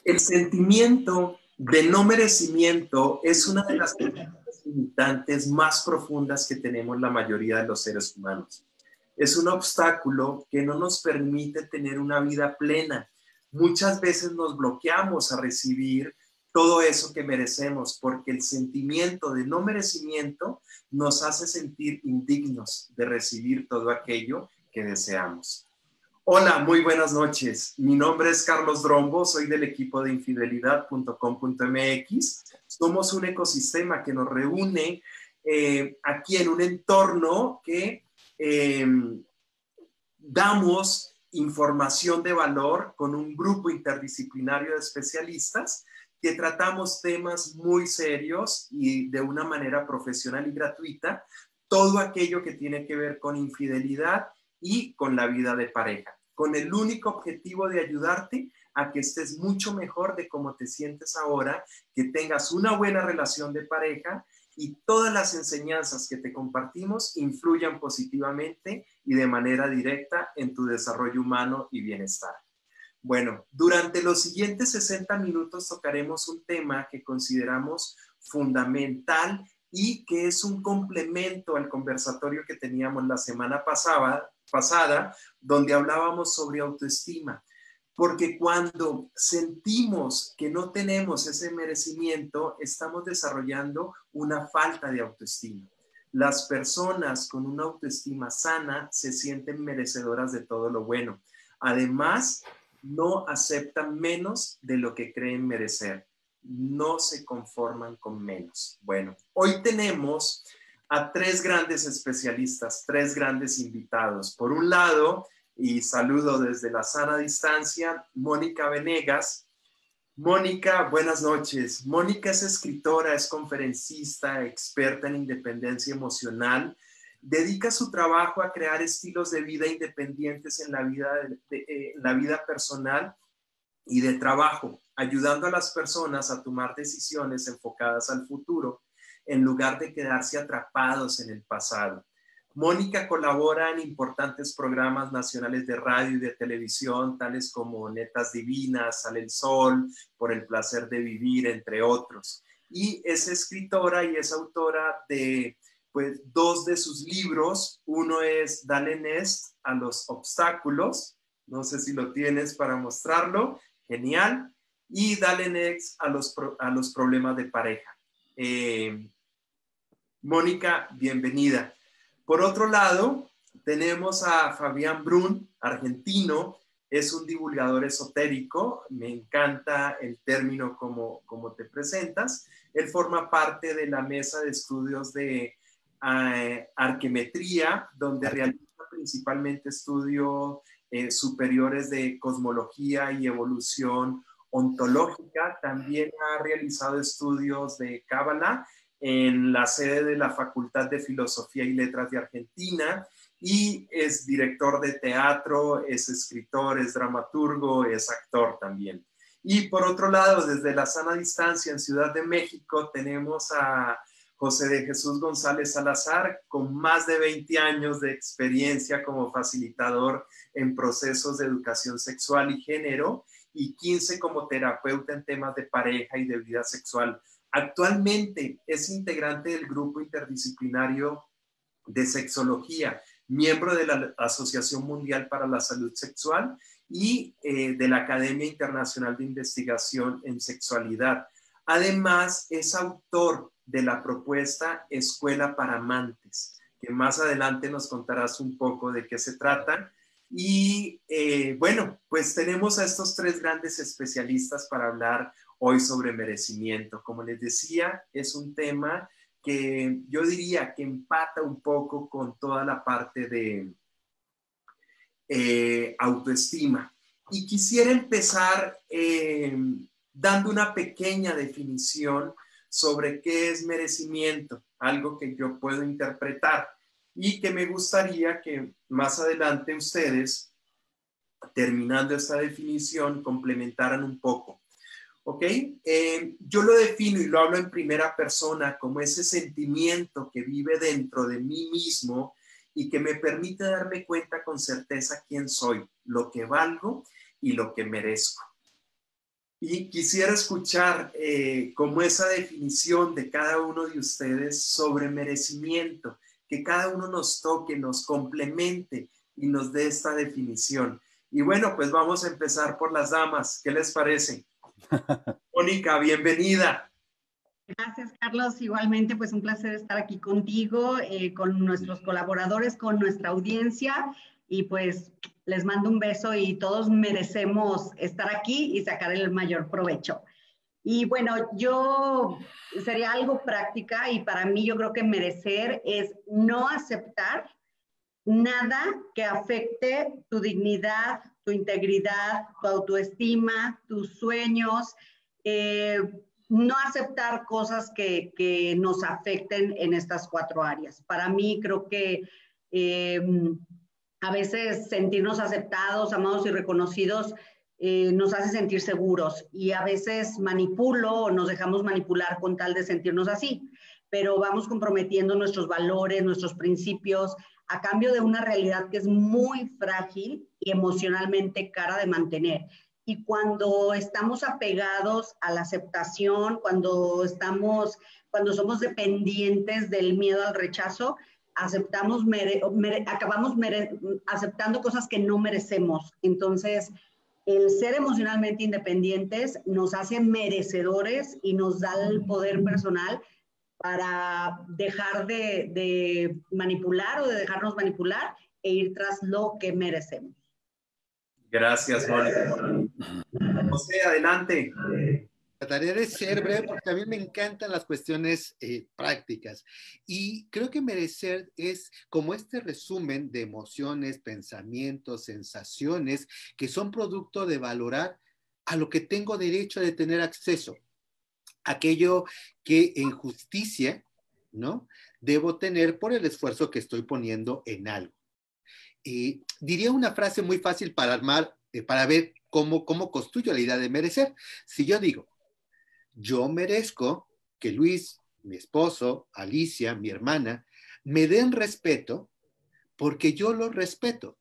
El sentimiento de no merecimiento es una de las limitantes más profundas que tenemos la mayoría de los seres humanos. Es un obstáculo que no nos permite tener una vida plena. Muchas veces nos bloqueamos a recibir todo eso que merecemos porque el sentimiento de no merecimiento nos hace sentir indignos de recibir todo aquello que deseamos. Hola, muy buenas noches. Mi nombre es Carlos Drombo, soy del equipo de infidelidad.com.mx. Somos un ecosistema que nos reúne aquí en un entorno que damos información de valor con un grupo interdisciplinario de especialistas que tratamos temas muy serios y de una manera profesional y gratuita, todo aquello que tiene que ver con infidelidad y con la vida de pareja, con el único objetivo de ayudarte a que estés mucho mejor de cómo te sientes ahora, que tengas una buena relación de pareja y todas las enseñanzas que te compartimos influyan positivamente y de manera directa en tu desarrollo humano y bienestar. Bueno, durante los siguientes 60 minutos tocaremos un tema que consideramos fundamental y que es un complemento al conversatorio que teníamos la semana pasada, donde hablábamos sobre autoestima. Porque cuando sentimos que no tenemos ese merecimiento, estamos desarrollando una falta de autoestima. Las personas con una autoestima sana se sienten merecedoras de todo lo bueno. Además, no aceptan menos de lo que creen merecer. No se conforman con menos. Bueno, hoy tenemos a tres grandes especialistas, tres grandes invitados. Por un lado, y saludo desde la sana distancia, Mónica Venegas. Mónica, buenas noches. Mónica es escritora, es conferencista, experta en independencia emocional. Dedica su trabajo a crear estilos de vida independientes en la vida personal y de trabajo, ayudando a las personas a tomar decisiones enfocadas al futuro en lugar de quedarse atrapados en el pasado. Mónica colabora en importantes programas nacionales de radio y de televisión, tales como Netas Divinas, Sale el Sol, Por el Placer de Vivir, entre otros. Y es escritora y es autora de dos de sus libros. Uno es Dale Nest a los obstáculos. No sé si lo tienes para mostrarlo. Genial. Y Dale Next a los problemas de pareja. Mónica, bienvenida. Por otro lado, tenemos a Fabián Brun, argentino, es un divulgador esotérico, me encanta el término como te presentas. Él forma parte de la mesa de estudios de arquemetría, donde realiza principalmente estudios superiores de cosmología y evolución ontológica. También ha realizado estudios de Cábala en la sede de la Facultad de Filosofía y Letras de Argentina y es director de teatro, es escritor, es dramaturgo, es actor también. Y por otro lado, desde la sana distancia en Ciudad de México tenemos a José de Jesús González Salazar, con más de 20 años de experiencia como facilitador en procesos de educación sexual y género y 15 como terapeuta en temas de pareja y de vida sexual. Actualmente es integrante del grupo interdisciplinario de sexología, miembro de la Asociación Mundial para la Salud Sexual y de la Academia Internacional de Investigación en Sexualidad. Además, es autor de la propuesta Escuela para Amantes, que más adelante nos contarás un poco de qué se trata. Y bueno, pues tenemos a estos tres grandes especialistas para hablar hoy sobre merecimiento. Como les decía, es un tema que yo diría que empata un poco con toda la parte de autoestima. Y quisiera empezar dando una pequeña definición sobre qué es merecimiento, algo que yo puedo interpretar y que me gustaría que más adelante ustedes, terminando esta definición, complementaran un poco. ¿Ok? Yo lo defino y lo hablo en primera persona como ese sentimiento que vive dentro de mí mismo y que me permite darme cuenta con certeza quién soy, lo que valgo y lo que merezco. Y quisiera escuchar como esa definición de cada uno de ustedes sobre merecimiento, que cada uno nos toque, nos complemente y nos dé esta definición. Y bueno, pues vamos a empezar por las damas. ¿Qué les parece? Mónica, bienvenida. Gracias, Carlos. Igualmente, pues un placer estar aquí contigo, con nuestros colaboradores, con nuestra audiencia. Y pues les mando un beso y todos merecemos estar aquí y sacar el mayor provecho. Y bueno, yo sería algo práctica y para mí yo creo que merecer es no aceptar nada que afecte tu dignidad, tu integridad, tu autoestima, tus sueños, eh, no aceptar cosas que nos afecten en estas 4 áreas. Para mí creo que eh, a veces sentirnos aceptados, amados y reconocidos nos hace sentir seguros y a veces manipulo o nos dejamos manipular con tal de sentirnos así, pero vamos comprometiendo nuestros valores, nuestros principios, a cambio de una realidad que es muy frágil y emocionalmente cara de mantener. Y cuando estamos apegados a la aceptación, cuando somos dependientes del miedo al rechazo, acabamos aceptando cosas que no merecemos. Entonces, el ser emocionalmente independientes nos hace merecedores y nos da el poder personal para dejar de manipular o de dejarnos manipular e ir tras lo que merecemos. Gracias, Mónica. José, adelante. Trataré de ser breve porque también me encantan las cuestiones prácticas y creo que merecer es como este resumen de emociones, pensamientos, sensaciones que son producto de valorar a lo que tengo derecho de tener acceso, aquello que en justicia, ¿no?, debo tener por el esfuerzo que estoy poniendo en algo. Diría una frase muy fácil para armar, para ver cómo construyo la idea de merecer. Si yo digo, yo merezco que Luis, mi esposo, Alicia, mi hermana, me den respeto porque yo lo respeto.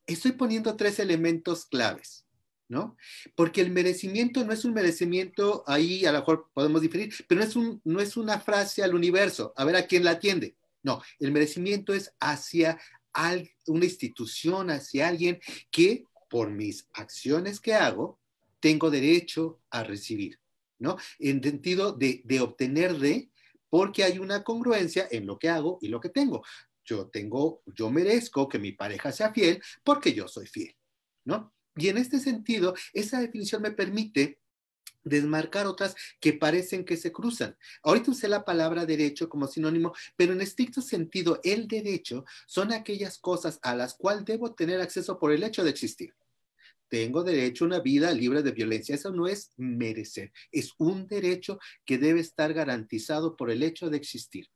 Estoy poniendo 3 elementos claves, ¿no? Porque el merecimiento no es un merecimiento, ahí a lo mejor podemos diferir, pero no es una frase al universo, a ver a quién la atiende. No, el merecimiento es hacia una institución, hacia alguien que por mis acciones que hago, tengo derecho a recibir, ¿no? En sentido de obtener porque hay una congruencia en lo que hago y lo que tengo. Yo merezco que mi pareja sea fiel porque yo soy fiel, ¿no? Y en este sentido, esa definición me permite desmarcar otras que parecen que se cruzan. Ahorita usé la palabra derecho como sinónimo, pero en estricto sentido, el derecho son aquellas cosas a las cuales debo tener acceso por el hecho de existir. Tengo derecho a una vida libre de violencia. Eso no es merecer, es un derecho que debe estar garantizado por el hecho de existir,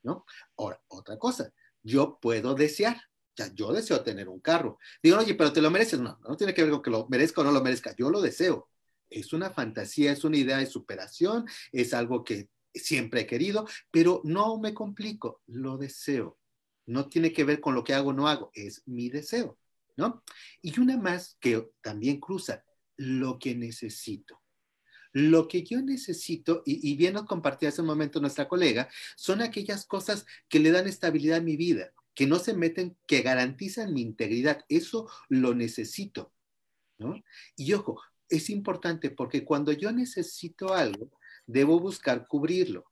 ¿no? Ahora, otra cosa, yo puedo desear. O sea, yo deseo tener un carro. Digo, oye, pero te lo mereces. No, no tiene que ver con que lo merezca o no lo merezca. Yo lo deseo. Es una fantasía, es una idea de superación, es algo que siempre he querido, pero no me complico, lo deseo. No tiene que ver con lo que hago o no hago, es mi deseo, ¿no? Y una más que también cruza, lo que necesito. Lo que yo necesito, y bien nos compartía hace un momento nuestra colega, son aquellas cosas que le dan estabilidad a mi vida, que no se meten, que garantizan mi integridad. Eso lo necesito, ¿no? Y ojo, es importante porque cuando yo necesito algo, debo buscar cubrirlo.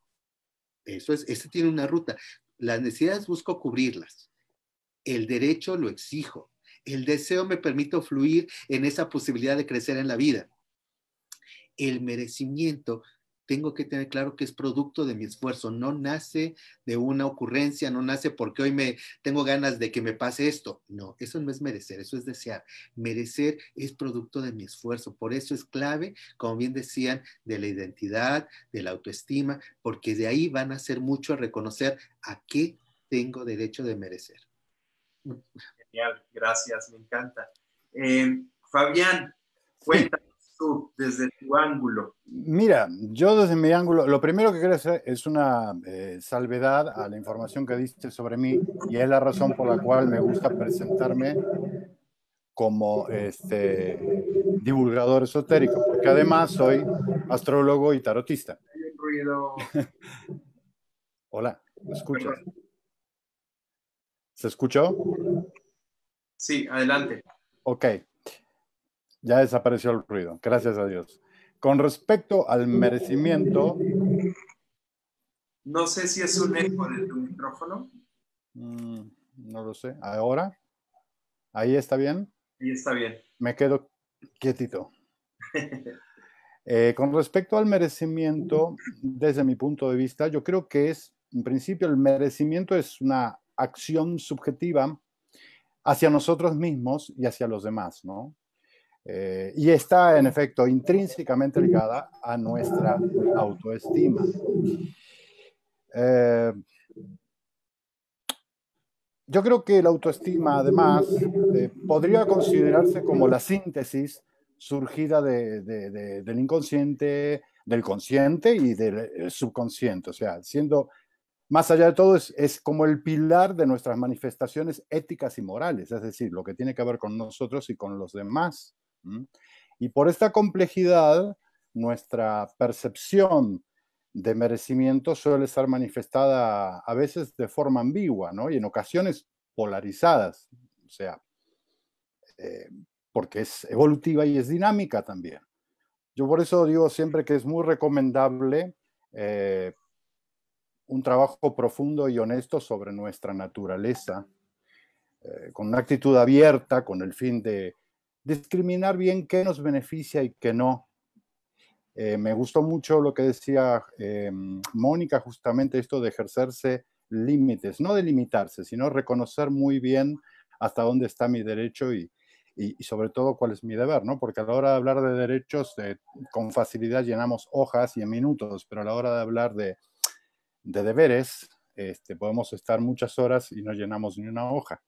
Eso tiene una ruta. Las necesidades busco cubrirlas. El derecho lo exijo. El deseo me permite fluir en esa posibilidad de crecer en la vida. El merecimiento, tengo que tener claro que es producto de mi esfuerzo, no nace de una ocurrencia, no nace porque hoy tengo ganas de que me pase esto. No, eso no es merecer, eso es desear. Merecer es producto de mi esfuerzo, por eso es clave, como bien decían, de la identidad, de la autoestima, porque de ahí van a hacer mucho a reconocer a qué tengo derecho de merecer. Genial, gracias, me encanta. Fabián, cuéntanos tú desde tu ángulo. Mira, yo desde mi ángulo, lo primero que quiero hacer es una salvedad a la información que diste sobre mí y es la razón por la cual me gusta presentarme como divulgador esotérico, porque porque además soy astrólogo y tarotista. Hay un ruido. Hola, ¿me escuchas? Perdón. ¿Se escuchó? Sí, adelante. Ok, ya desapareció el ruido, gracias a Dios. Con respecto al merecimiento... No sé si es un eco de tu micrófono. No lo sé. ¿Ahora? ¿Ahí está bien? Ahí está bien. Me quedo quietito. Con respecto al merecimiento, desde mi punto de vista, yo creo que en principio, el merecimiento es una acción subjetiva hacia nosotros mismos y hacia los demás, ¿no? Y está, en efecto, intrínsecamente ligada a nuestra autoestima. Yo creo que la autoestima, además, podría considerarse como la síntesis surgida del inconsciente, del consciente y del subconsciente. O sea, siendo, más allá de todo, es como el pilar de nuestras manifestaciones éticas y morales, es decir, lo que tiene que ver con nosotros y con los demás. Y por esta complejidad, nuestra percepción de merecimiento suele estar manifestada a veces de forma ambigua, ¿no? Y en ocasiones polarizadas, o sea, porque es evolutiva y es dinámica también. Yo por eso digo siempre que es muy recomendable un trabajo profundo y honesto sobre nuestra naturaleza, con una actitud abierta, con el fin de discriminar bien qué nos beneficia y qué no. Me gustó mucho lo que decía Mónica, justamente esto de ejercerse límites, no de limitarse, sino reconocer muy bien hasta dónde está mi derecho y sobre todo cuál es mi deber, ¿no? Porque a la hora de hablar de derechos, con facilidad llenamos hojas y en minutos, pero a la hora de hablar de deberes, podemos estar muchas horas y no llenamos ni una hoja.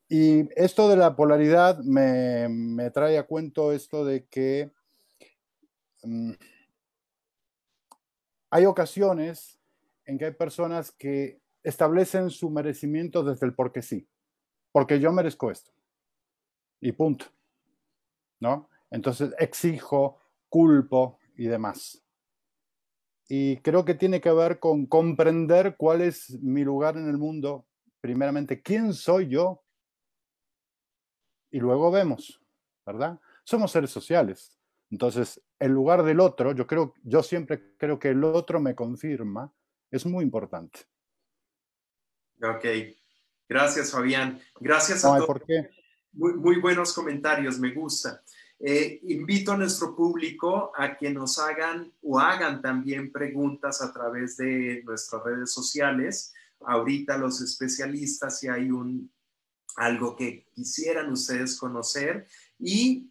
Y esto de la polaridad me trae a cuento esto de que hay ocasiones en que hay personas que establecen su merecimiento desde el porque sí, porque yo merezco esto y punto, ¿no? Entonces exijo, culpo y demás. Y creo que tiene que ver con comprender cuál es mi lugar en el mundo, primeramente, quién soy yo, y luego vemos, ¿verdad? Somos seres sociales. Entonces, el lugar del otro, yo siempre creo que el otro me confirma, es muy importante. Ok, gracias Fabián. Gracias a No hay todos. por qué. Muy buenos comentarios, me gusta. Invito a nuestro público a que nos hagan también preguntas a través de nuestras redes sociales. Ahorita los especialistas, si hay algo que quisieran ustedes conocer y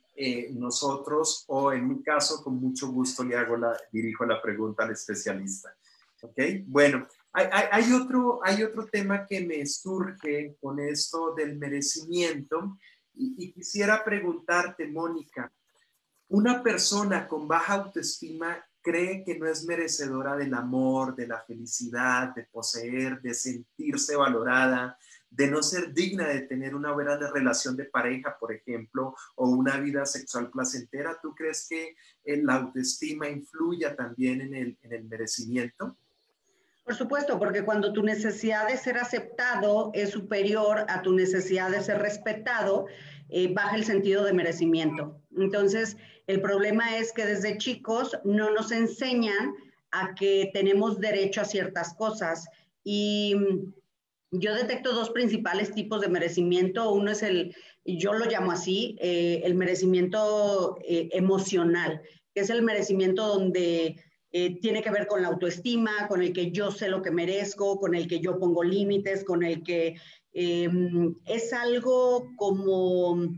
nosotros, o en mi caso, con mucho gusto dirijo la pregunta al especialista. ¿Ok? Bueno, hay otro tema que me surge con esto del merecimiento y quisiera preguntarte, Mónica, ¿una persona con baja autoestima cree que no es merecedora del amor, de la felicidad, de poseer, de sentirse valorada, de no ser digna de tener una buena relación de pareja, por ejemplo, o una vida sexual placentera? ¿Tú crees que la autoestima influya también en el merecimiento? Por supuesto, porque cuando tu necesidad de ser aceptado es superior a tu necesidad de ser respetado, baja el sentido de merecimiento. Entonces, el problema es que desde chicos no nos enseñan a que tenemos derecho a ciertas cosas. Y yo detecto dos principales tipos de merecimiento. Uno es yo lo llamo así, el merecimiento emocional, que es el merecimiento donde tiene que ver con la autoestima, con el que yo sé lo que merezco, con el que yo pongo límites, con el que es algo como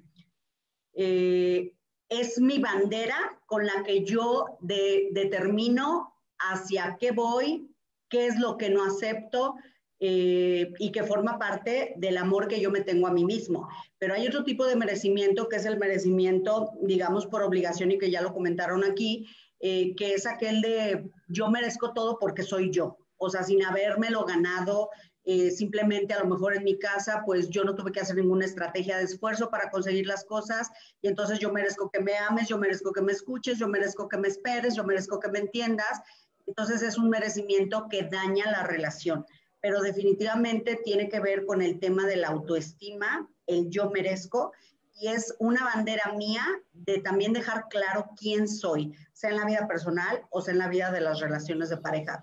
es mi bandera con la que yo determino hacia qué voy, qué es lo que no acepto, y que forma parte del amor que yo me tengo a mí mismo. Pero hay otro tipo de merecimiento que es el merecimiento, digamos, por obligación, y que ya lo comentaron aquí, que es aquel de yo merezco todo porque soy yo, o sea, sin habérmelo ganado, simplemente a lo mejor en mi casa, pues yo no tuve que hacer ninguna estrategia de esfuerzo para conseguir las cosas y entonces yo merezco que me ames, yo merezco que me escuches, yo merezco que me esperes, yo merezco que me entiendas. Entonces es un merecimiento que daña la relación, pero definitivamente tiene que ver con el tema de la autoestima, el yo merezco, y es una bandera mía de también dejar claro quién soy, sea en la vida personal o sea en la vida de las relaciones de pareja,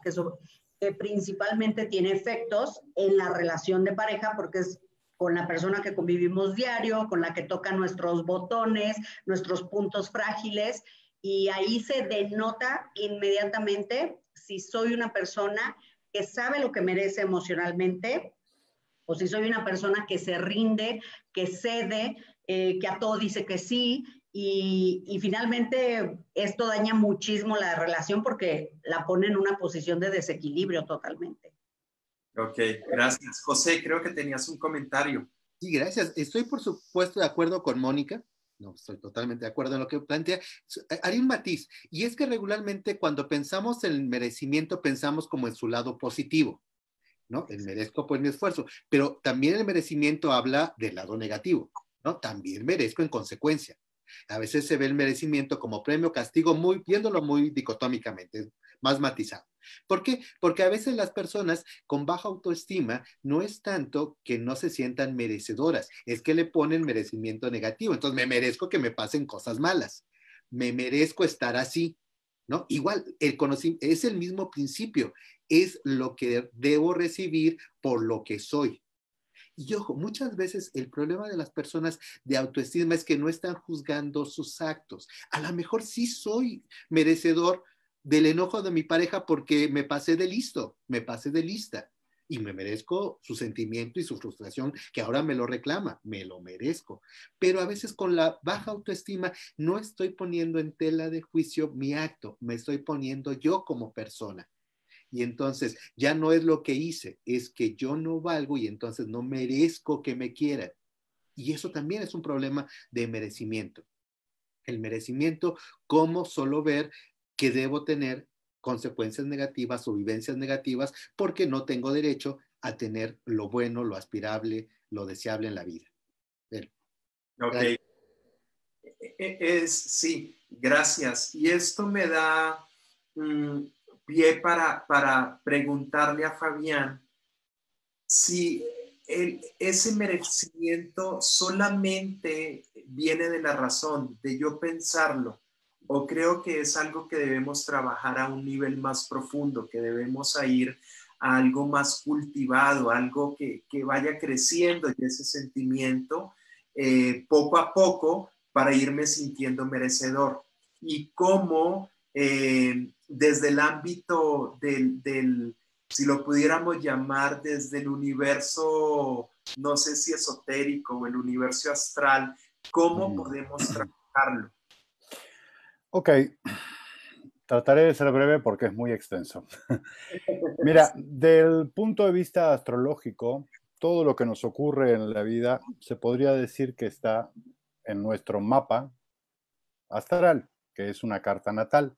que principalmente tiene efectos en la relación de pareja porque es con la persona que convivimos diario, con la que toca nuestros botones, nuestros puntos frágiles, y ahí se denota inmediatamente si soy una persona que sabe lo que merece emocionalmente o si soy una persona que se rinde, que cede, que a todo dice que sí, y finalmente esto daña muchísimo la relación porque la pone en una posición de desequilibrio totalmente. Ok, gracias. José, creo que tenías un comentario. Sí, gracias. Estoy por supuesto de acuerdo con Mónica. No, estoy totalmente de acuerdo en lo que plantea. Haría un matiz, y es que regularmente cuando pensamos en el merecimiento pensamos como en su lado positivo, ¿no? El merezco pues mi esfuerzo, pero también el merecimiento habla del lado negativo, ¿no? También merezco en consecuencia. A veces se ve el merecimiento como premio, castigo, viéndolo muy dicotómicamente, más matizado. ¿Por qué? Porque a veces las personas con baja autoestima no es tanto que no se sientan merecedoras, es que le ponen merecimiento negativo. Entonces me merezco que me pasen cosas malas, me merezco estar así, ¿no? Igual, el conocimiento es el mismo principio, es lo que debo recibir por lo que soy. Y ojo, muchas veces el problema de las personas de autoestima es que no están juzgando sus actos. A lo mejor sí soy merecedor del enojo de mi pareja porque me pasé de listo, me pasé de lista. Y me merezco su sentimiento y su frustración que ahora me lo reclama, me lo merezco. Pero a veces con la baja autoestima no estoy poniendo en tela de juicio mi acto, me estoy poniendo yo como persona. Y entonces ya no es lo que hice, es que yo no valgo y entonces no merezco que me quieran. Y eso también es un problema de merecimiento. El merecimiento como solo ver que debo tener consecuencias negativas o vivencias negativas porque no tengo derecho a tener lo bueno, lo aspirable, lo deseable en la vida. Pero, Ok, sí, gracias. Y esto me da pie para preguntarle a Fabián si ese merecimiento solamente viene de la razón, de yo pensarlo, o creo que es algo que debemos trabajar a un nivel más profundo, que debemos ir a algo más cultivado, algo que vaya creciendo y ese sentimiento poco a poco para irme sintiendo merecedor. Y cómo desde el ámbito del si lo pudiéramos llamar desde el universo, no sé si esotérico o el universo astral, ¿cómo podemos trabajarlo? Ok, trataré de ser breve porque es muy extenso. Mira, del punto de vista astrológico, todo lo que nos ocurre en la vida se podría decir que está en nuestro mapa astral, que es una carta natal.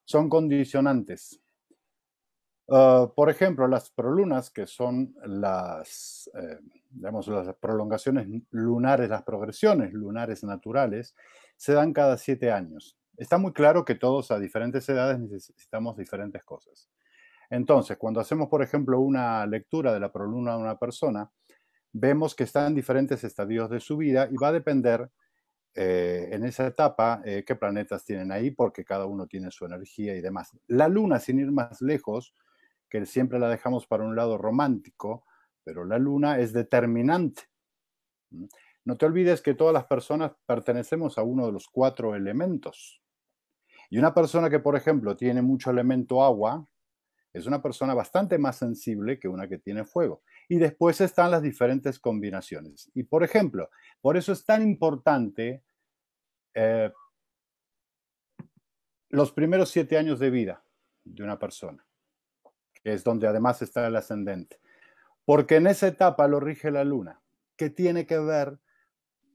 Son condicionantes. Por ejemplo, las prolunas, que son digamos, las prolongaciones lunares, las progresiones lunares naturales, se dan cada 7 años. Está muy claro que todos a diferentes edades necesitamos diferentes cosas. Entonces, cuando hacemos, por ejemplo, una lectura de la proluna de una persona, vemos que está en diferentes estadios de su vida y va a depender en esa etapa qué planetas tienen ahí, porque cada uno tiene su energía y demás. La luna, sin ir más lejos, que siempre la dejamos para un lado romántico, pero la luna es determinante. No te olvides que todas las personas pertenecemos a uno de los 4 elementos. Y una persona que, por ejemplo, tiene mucho elemento agua, es una persona bastante más sensible que una que tiene fuego. Y después están las diferentes combinaciones. Y, por ejemplo, por eso es tan importante los primeros 7 años de vida de una persona, que es donde además está el ascendente. Porque en esa etapa lo rige la luna, que tiene que ver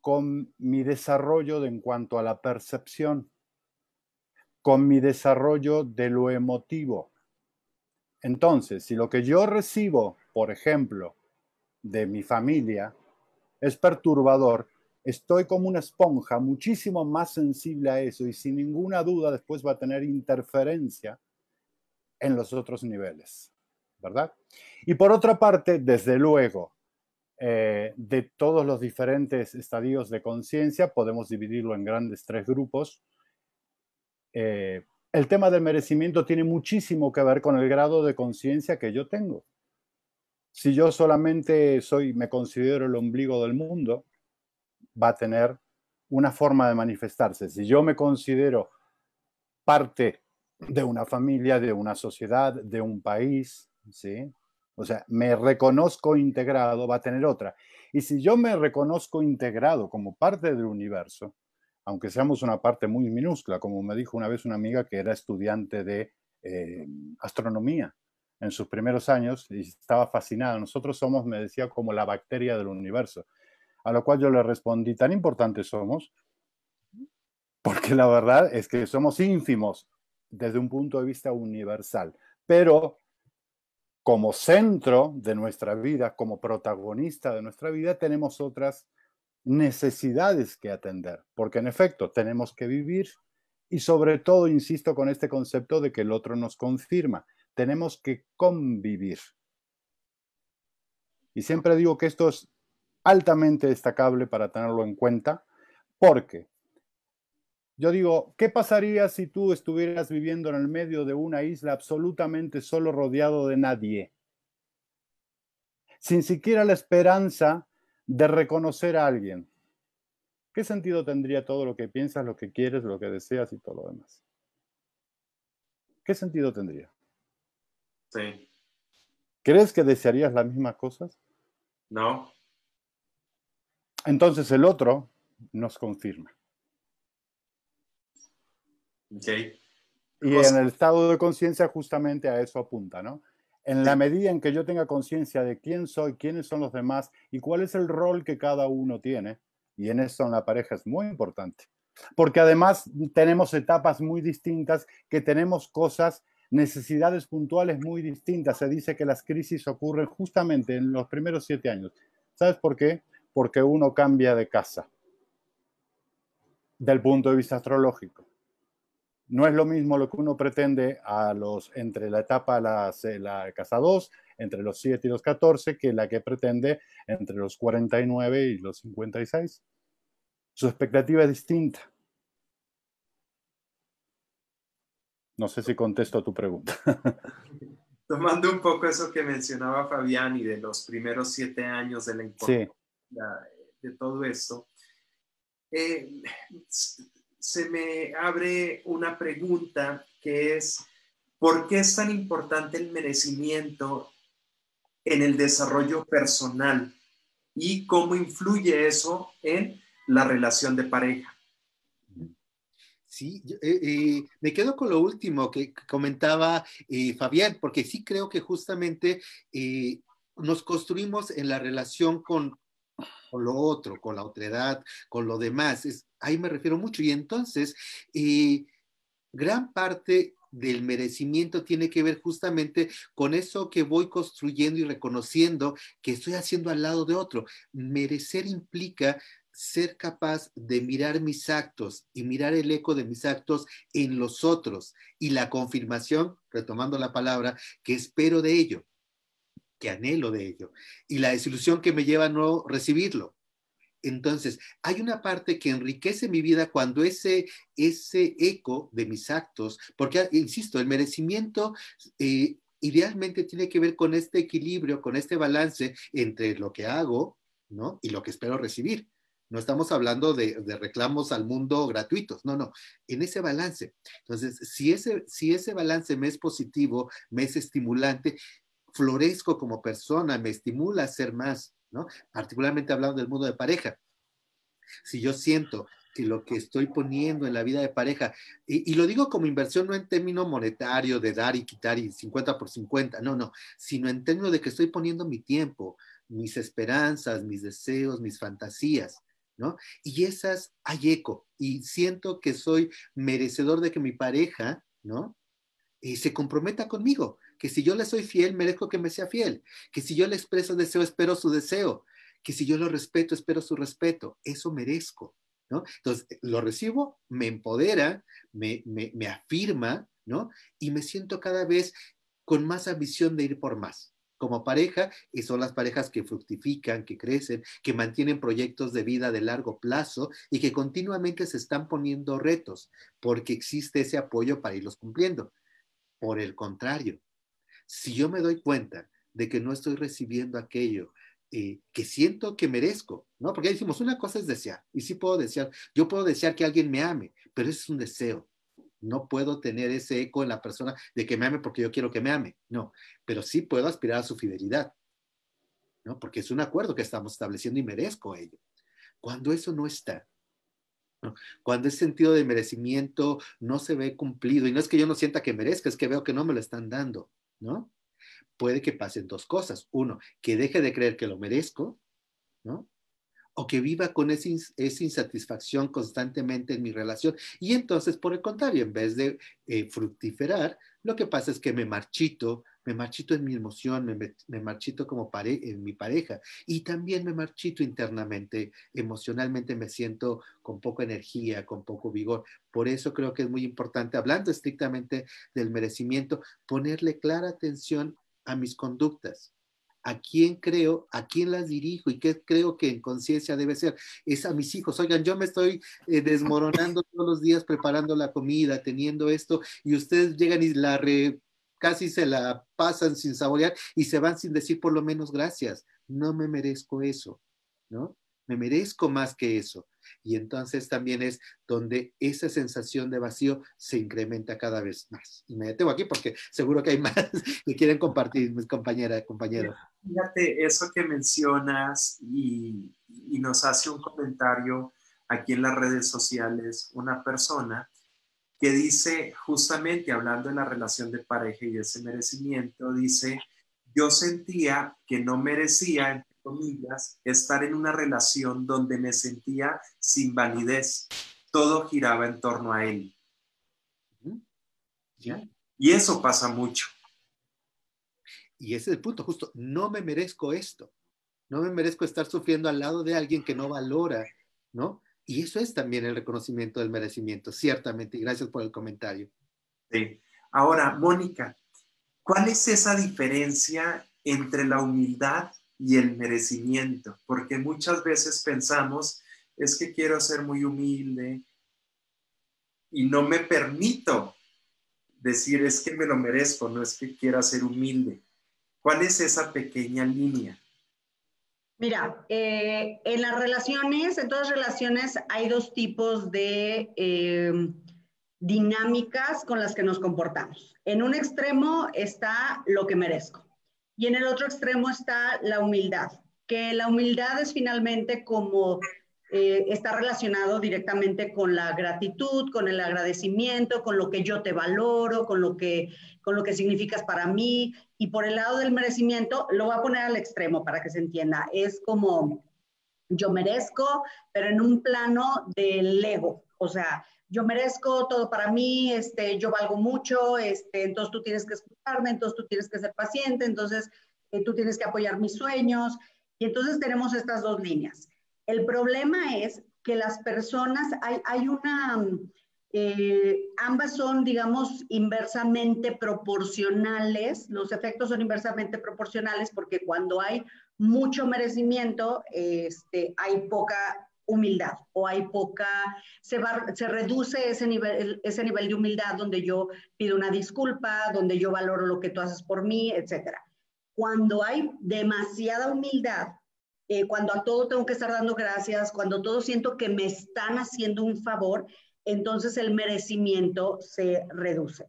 con mi desarrollo en cuanto a la percepción, con mi desarrollo de lo emotivo. Entonces, si lo que yo recibo por ejemplo, de mi familia, es perturbador, estoy como una esponja muchísimo más sensible a eso y sin ninguna duda después va a tener interferencia en los otros niveles, ¿verdad? Y por otra parte, desde luego, de todos los diferentes estadios de conciencia, podemos dividirlo en grandes tres grupos. El tema del merecimiento tiene muchísimo que ver con el grado de conciencia que yo tengo. Si yo solamente me considero el ombligo del mundo, va a tener una forma de manifestarse. Si yo me considero parte de una familia, de una sociedad, de un país, ¿sí? O sea, me reconozco integrado, va a tener otra. Y si yo me reconozco integrado como parte del universo, aunque seamos una parte muy minúscula, como me dijo una vez una amiga que era estudiante de astronomía en sus primeros años y estaba fascinada. Nosotros somos, me decía, como la bacteria del universo. A lo cual yo le respondí, tan importantes somos, porque la verdad es que somos ínfimos desde un punto de vista universal, pero como centro de nuestra vida, como protagonista de nuestra vida, tenemos otras necesidades que atender, porque en efecto tenemos que vivir y sobre todo, insisto con este concepto de que el otro nos confirma, tenemos que convivir. Y siempre digo que esto es altamente destacable para tenerlo en cuenta, porque yo digo, ¿qué pasaría si tú estuvieras viviendo en el medio de una isla absolutamente solo, rodeado de nadie? Sin siquiera la esperanza de reconocer a alguien. ¿Qué sentido tendría todo lo que piensas, lo que quieres, lo que deseas y todo lo demás? ¿Qué sentido tendría? Sí. ¿Crees que desearías las mismas cosas? No. Entonces el otro nos confirma. Okay. Y en el estado de conciencia justamente a eso apunta, ¿no? En la medida en que yo tenga conciencia de quién soy, quiénes son los demás y cuál es el rol que cada uno tiene, y en eso en la pareja es muy importante, porque además tenemos etapas muy distintas, que tenemos cosas, necesidades puntuales muy distintas. Se dice que las crisis ocurren justamente en los primeros 7 años. ¿Sabes por qué? Porque uno cambia de casa, del punto de vista astrológico. No es lo mismo lo que uno pretende entre la etapa, la casa 2, entre los 7 y los 14, que la que pretende entre los 49 y los 56. Su expectativa es distinta. No sé si contesto a tu pregunta. Tomando un poco eso que mencionaba Fabián y de los primeros 7 años de la importancia de todo esto, se me abre una pregunta que es, ¿por qué es tan importante el merecimiento en el desarrollo personal y cómo influye eso en la relación de pareja? Sí, me quedo con lo último que comentaba Fabián, porque sí creo que justamente nos construimos en la relación con lo otro, con la otredad, con lo demás. Ahí me refiero mucho. Y entonces, gran parte del merecimiento tiene que ver justamente con eso que voy construyendo y reconociendo que estoy haciendo al lado de otro. Merecer implica ser capaz de mirar mis actos y mirar el eco de mis actos en los otros y la confirmación, retomando la palabra, que espero de ello, que anhelo de ello, y la desilusión que me lleva a no recibirlo. Entonces, hay una parte que enriquece mi vida cuando ese eco de mis actos, porque, insisto, el merecimiento idealmente tiene que ver con este equilibrio, con este balance entre lo que hago, ¿no? Y lo que espero recibir. No estamos hablando de reclamos al mundo gratuitos, no, no, en ese balance. Entonces, si ese balance me es positivo, me es estimulante, florezco como persona, me estimula a ser más, ¿no? Particularmente hablando del mundo de pareja. Si yo siento que lo que estoy poniendo en la vida de pareja, y lo digo como inversión no en término monetario de dar y quitar y 50 por 50, no, no, sino en términos de que estoy poniendo mi tiempo, mis esperanzas, mis deseos, mis fantasías, ¿no? Y esas hay eco, y siento que soy merecedor de que mi pareja, ¿no? Se comprometa conmigo, Que si yo le soy fiel, merezco que me sea fiel. Que si yo le expreso deseo, espero su deseo. Que si yo lo respeto, espero su respeto. Eso merezco, ¿no? Entonces, lo recibo, me empodera, me afirma, ¿no? Y me siento cada vez con más ambición de ir por más. Como pareja, y son las parejas que fructifican, que crecen, que mantienen proyectos de vida de largo plazo y que continuamente se están poniendo retos porque existe ese apoyo para irlos cumpliendo. Por el contrario, si yo me doy cuenta de que no estoy recibiendo aquello que siento que merezco, ¿no? Porque ya decimos, una cosa es desear, y sí puedo desear, yo puedo desear que alguien me ame, pero eso es un deseo. No puedo tener ese eco en la persona de que me ame porque yo quiero que me ame, no, pero sí puedo aspirar a su fidelidad, ¿no? Porque es un acuerdo que estamos estableciendo y merezco ello. Cuando eso no está, ¿no? Cuando ese sentido de merecimiento no se ve cumplido, y no es que yo no sienta que merezca, es que veo que no me lo están dando, ¿no? Puede que pasen dos cosas. Uno, que deje de creer que lo merezco, ¿no? O que viva con esa insatisfacción constantemente en mi relación. Y entonces, por el contrario, en vez de fructiferar, lo que pasa es que me marchito en mi emoción, me marchito como en mi pareja, y también me marchito internamente, emocionalmente me siento con poca energía, con poco vigor. Por eso creo que es muy importante, hablando estrictamente del merecimiento, ponerle clara atención a mis conductas. ¿A quién creo? ¿A quién las dirijo? ¿Y qué creo que en conciencia debe ser? Es a mis hijos. Oigan, yo me estoy desmoronando todos los días preparando la comida, teniendo esto, y ustedes llegan y casi se la pasan sin saborear y se van sin decir por lo menos gracias. No me merezco eso, ¿no? Me merezco más que eso. Y entonces también es donde esa sensación de vacío se incrementa cada vez más. Y me detengo aquí porque seguro que hay más que quieren compartir, mis compañeros. Fíjate, eso que mencionas y nos hace un comentario aquí en las redes sociales una persona que dice, justamente hablando de la relación de pareja y ese merecimiento, dice, yo sentía que no merecía, entre comillas, estar en una relación donde me sentía sin validez. Todo giraba en torno a él. ¿Sí? Y eso pasa mucho. Y ese es el punto, justo, no me merezco esto. No me merezco estar sufriendo al lado de alguien que no valora, ¿no? Y eso es también el reconocimiento del merecimiento, ciertamente. Y gracias por el comentario. Sí. Ahora, Mónica, ¿cuál es esa diferencia entre la humildad y el merecimiento? Porque muchas veces pensamos, es que quiero ser muy humilde y no me permito decir, es que me lo merezco, no es que quiera ser humilde. ¿Cuál es esa pequeña línea? Mira, en las relaciones, en todas relaciones hay dos tipos de dinámicas con las que nos comportamos. En un extremo está lo que merezco y en el otro extremo está la humildad, que la humildad es finalmente como está relacionado directamente con la gratitud, con el agradecimiento, con lo que yo te valoro, con lo que significas para mí. Y por el lado del merecimiento, lo voy a poner al extremo para que se entienda. Es como yo merezco, pero en un plano del ego. O sea, yo merezco todo para mí, yo valgo mucho, entonces tú tienes que escucharme, entonces tú tienes que ser paciente, entonces tú tienes que apoyar mis sueños. Y entonces tenemos estas dos líneas. El problema es que las personas, hay una, ambas son, digamos, inversamente proporcionales, los efectos son inversamente proporcionales porque cuando hay mucho merecimiento, hay poca humildad o hay poca, se reduce ese nivel de humildad donde yo pido una disculpa, donde yo valoro lo que tú haces por mí, etcétera. Cuando hay demasiada humildad, cuando a todo tengo que estar dando gracias, cuando todo siento que me están haciendo un favor, entonces el merecimiento se reduce.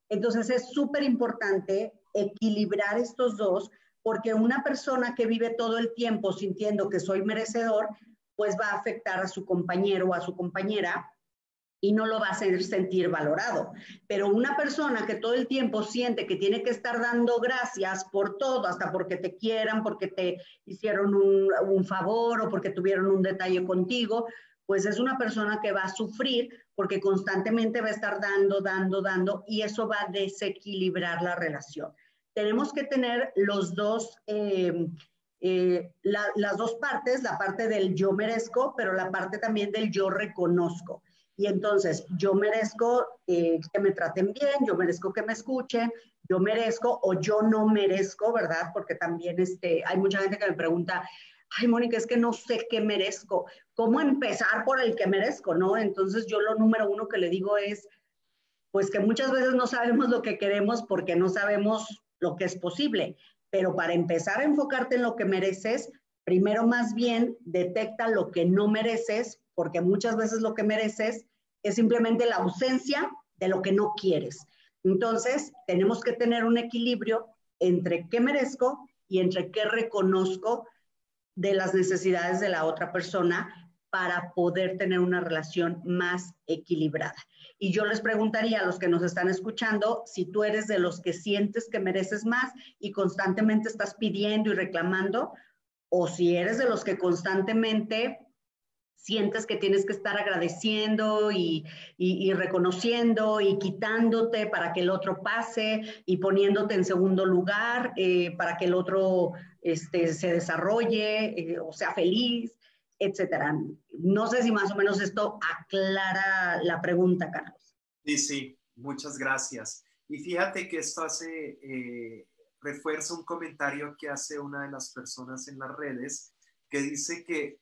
Entonces es súper importante equilibrar estos dos, porque una persona que vive todo el tiempo sintiendo que soy merecedor, pues va a afectar a su compañero o a su compañera y no lo va a hacer sentir valorado. Pero una persona que todo el tiempo siente que tiene que estar dando gracias por todo, hasta porque te quieran, porque te hicieron un favor o porque tuvieron un detalle contigo, pues es una persona que va a sufrir porque constantemente va a estar dando, y eso va a desequilibrar la relación. tenemos que tener los dos, las dos partes, la parte del yo merezco, pero la parte también del yo reconozco. Y entonces, yo merezco que me traten bien, yo merezco que me escuchen, yo merezco o yo no merezco, ¿verdad? Porque también hay mucha gente que me pregunta, ay, Mónica, es que no sé qué merezco. ¿Cómo empezar por el que merezco, no? Entonces, yo lo número uno que le digo es, pues que muchas veces no sabemos lo que queremos porque no sabemos lo que es posible. Pero para empezar a enfocarte en lo que mereces, primero más bien detecta lo que no mereces, porque muchas veces lo que mereces es simplemente la ausencia de lo que no quieres. Entonces, tenemos que tener un equilibrio entre qué merezco y entre qué reconozco de las necesidades de la otra persona para poder tener una relación más equilibrada. Y yo les preguntaría a los que nos están escuchando si tú eres de los que sientes que mereces más y constantemente estás pidiendo y reclamando, o si eres de los que constantemente sientes que tienes que estar agradeciendo y reconociendo y quitándote para que el otro pase y poniéndote en segundo lugar para que el otro se desarrolle o sea feliz, etcétera. No sé si más o menos esto aclara la pregunta, Carlos. Sí, sí, muchas gracias. Y fíjate que esto refuerza un comentario que hace una de las personas en las redes que dice que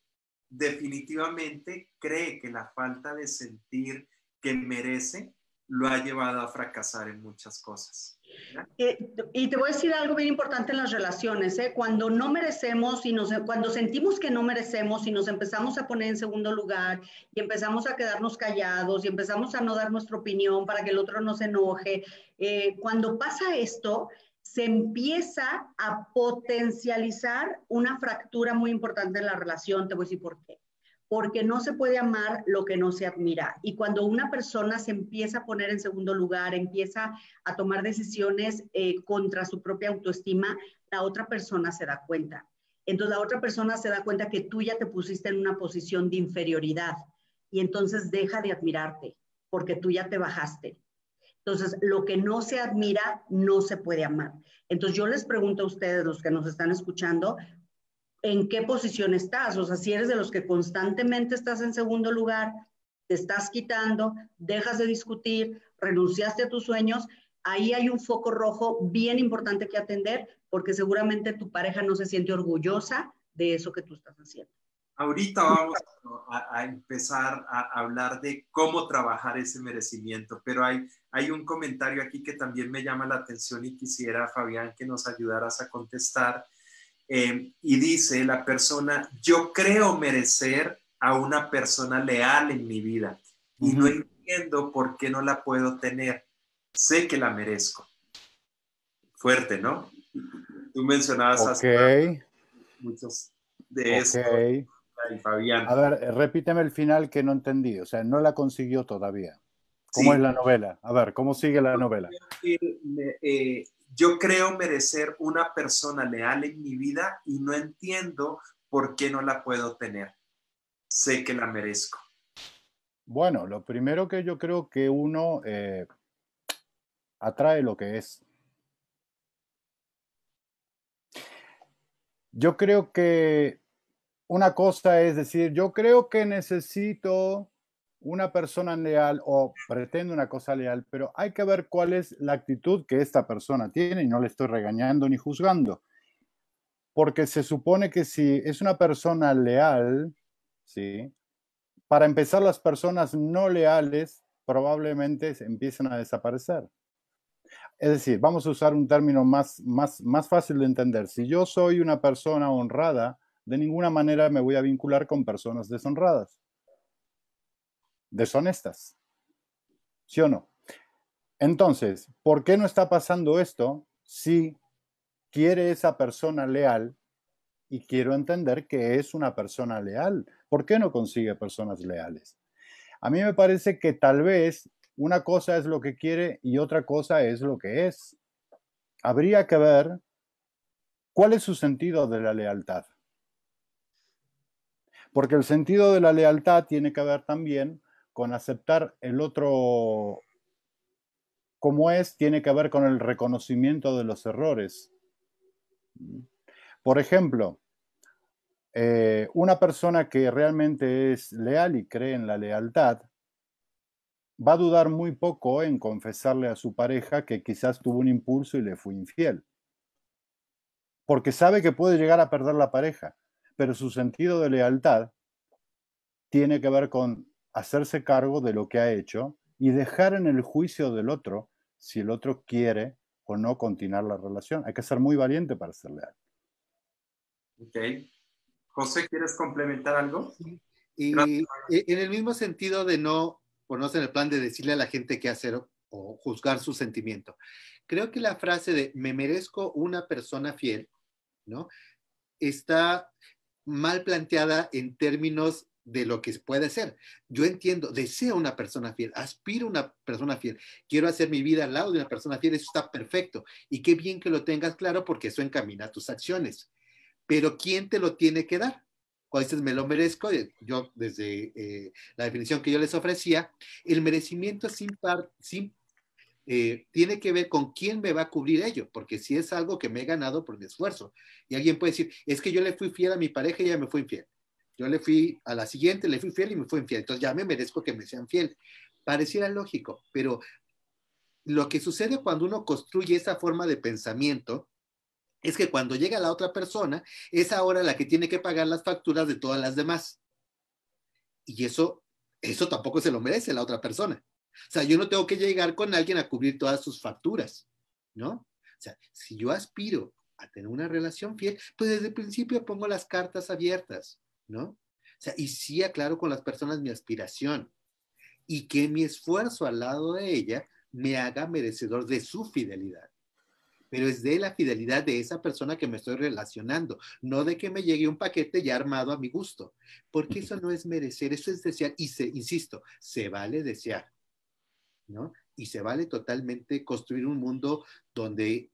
definitivamente cree que la falta de sentir que merece lo ha llevado a fracasar en muchas cosas. Y te voy a decir algo bien importante en las relaciones, ¿eh? Cuando no merecemos cuando sentimos que no merecemos y nos empezamos a poner en segundo lugar y empezamos a quedarnos callados y empezamos a no dar nuestra opinión para que el otro no se enoje, cuando pasa esto, se empieza a potencializar una fractura muy importante en la relación. Te voy a decir por qué. Porque no se puede amar lo que no se admira. Y cuando una persona se empieza a poner en segundo lugar, empieza a tomar decisiones contra su propia autoestima, la otra persona se da cuenta. Entonces la otra persona se da cuenta que tú ya te pusiste en una posición de inferioridad y entonces deja de admirarte porque tú ya te bajaste. Entonces, lo que no se admira no se puede amar. Entonces, yo les pregunto a ustedes, los que nos están escuchando, ¿en qué posición estás? O sea, si eres de los que constantemente estás en segundo lugar, te estás quitando, dejas de discutir, renunciaste a tus sueños, ahí hay un foco rojo bien importante que atender porque seguramente tu pareja no se siente orgullosa de eso que tú estás haciendo. Ahorita vamos a empezar a hablar de cómo trabajar ese merecimiento, pero hay un comentario aquí que también me llama la atención y quisiera, Fabián, que nos ayudaras a contestar. Y dice la persona, yo creo merecer a una persona leal en mi vida y no entiendo por qué no la puedo tener. Sé que la merezco. Fuerte, ¿no? Tú mencionabas hace muchos de eso, y Fabián. A ver, repíteme el final que no entendí, o sea, no la consiguió todavía. ¿Cómo es la novela? A ver, ¿cómo sigue la novela? Yo creo merecer una persona leal en mi vida y no entiendo por qué no la puedo tener. Sé que la merezco. Bueno, lo primero que yo creo que uno atrae lo que es. Yo creo que una cosa es decir, yo creo que necesito una persona leal o pretendo una cosa leal, pero hay que ver cuál es la actitud que esta persona tiene y no le estoy regañando ni juzgando. Porque se supone que si es una persona leal, ¿sí? Para empezar, las personas no leales probablemente empiecen a desaparecer. Es decir, vamos a usar un término más fácil de entender. Si yo soy una persona honrada, de ninguna manera me voy a vincular con personas deshonradas, deshonestas. ¿Sí o no? Entonces, ¿por qué no está pasando esto si quiere esa persona leal y quiero entender que es una persona leal? ¿Por qué no consigue personas leales? A mí me parece que tal vez una cosa es lo que quiere y otra cosa es lo que es. Habría que ver cuál es su sentido de la lealtad. Porque el sentido de la lealtad tiene que ver también con aceptar el otro como es, tiene que ver con el reconocimiento de los errores. Por ejemplo, una persona que realmente es leal y cree en la lealtad, va a dudar muy poco en confesarle a su pareja que quizás tuvo un impulso y le fue infiel, porque sabe que puede llegar a perder la pareja, pero su sentido de lealtad tiene que ver con hacerse cargo de lo que ha hecho y dejar en el juicio del otro si el otro quiere o no continuar la relación. Hay que ser muy valiente para ser leal. Ok. José, ¿quieres complementar algo? Sí. Y en el mismo sentido de no ponerse en el plan de decirle a la gente qué hacer o juzgar su sentimiento. Creo que la frase de me merezco una persona fiel, ¿no? Está mal planteada en términos de lo que puede ser. Yo entiendo, deseo una persona fiel, aspiro a una persona fiel, quiero hacer mi vida al lado de una persona fiel, eso está perfecto. Y qué bien que lo tengas claro porque eso encamina tus acciones. Pero ¿quién te lo tiene que dar? Cuando dices me lo merezco, yo desde la definición que yo les ofrecía, el merecimiento tiene que ver con quién me va a cubrir ello, porque si es algo que me he ganado por mi esfuerzo. Y alguien puede decir, es que yo le fui fiel a mi pareja y ella me fue infiel. Yo le fui a la siguiente, le fui fiel y me fue infiel. Entonces ya me merezco que me sean fiel. Pareciera lógico, pero lo que sucede cuando uno construye esa forma de pensamiento es que cuando llega la otra persona, es ahora la que tiene que pagar las facturas de todas las demás. Y eso tampoco se lo merece la otra persona. O sea, yo no tengo que llegar con alguien a cubrir todas sus facturas, ¿no? O sea, si yo aspiro a tener una relación fiel, pues desde el principio pongo las cartas abiertas, ¿no? O sea, y sí aclaro con las personas mi aspiración y que mi esfuerzo al lado de ella me haga merecedor de su fidelidad. Pero es de la fidelidad de esa persona que me estoy relacionando, no de que me llegue un paquete ya armado a mi gusto, porque eso no es merecer, eso es desear, y insisto, se vale desear, ¿no? Y se vale totalmente construir un mundo donde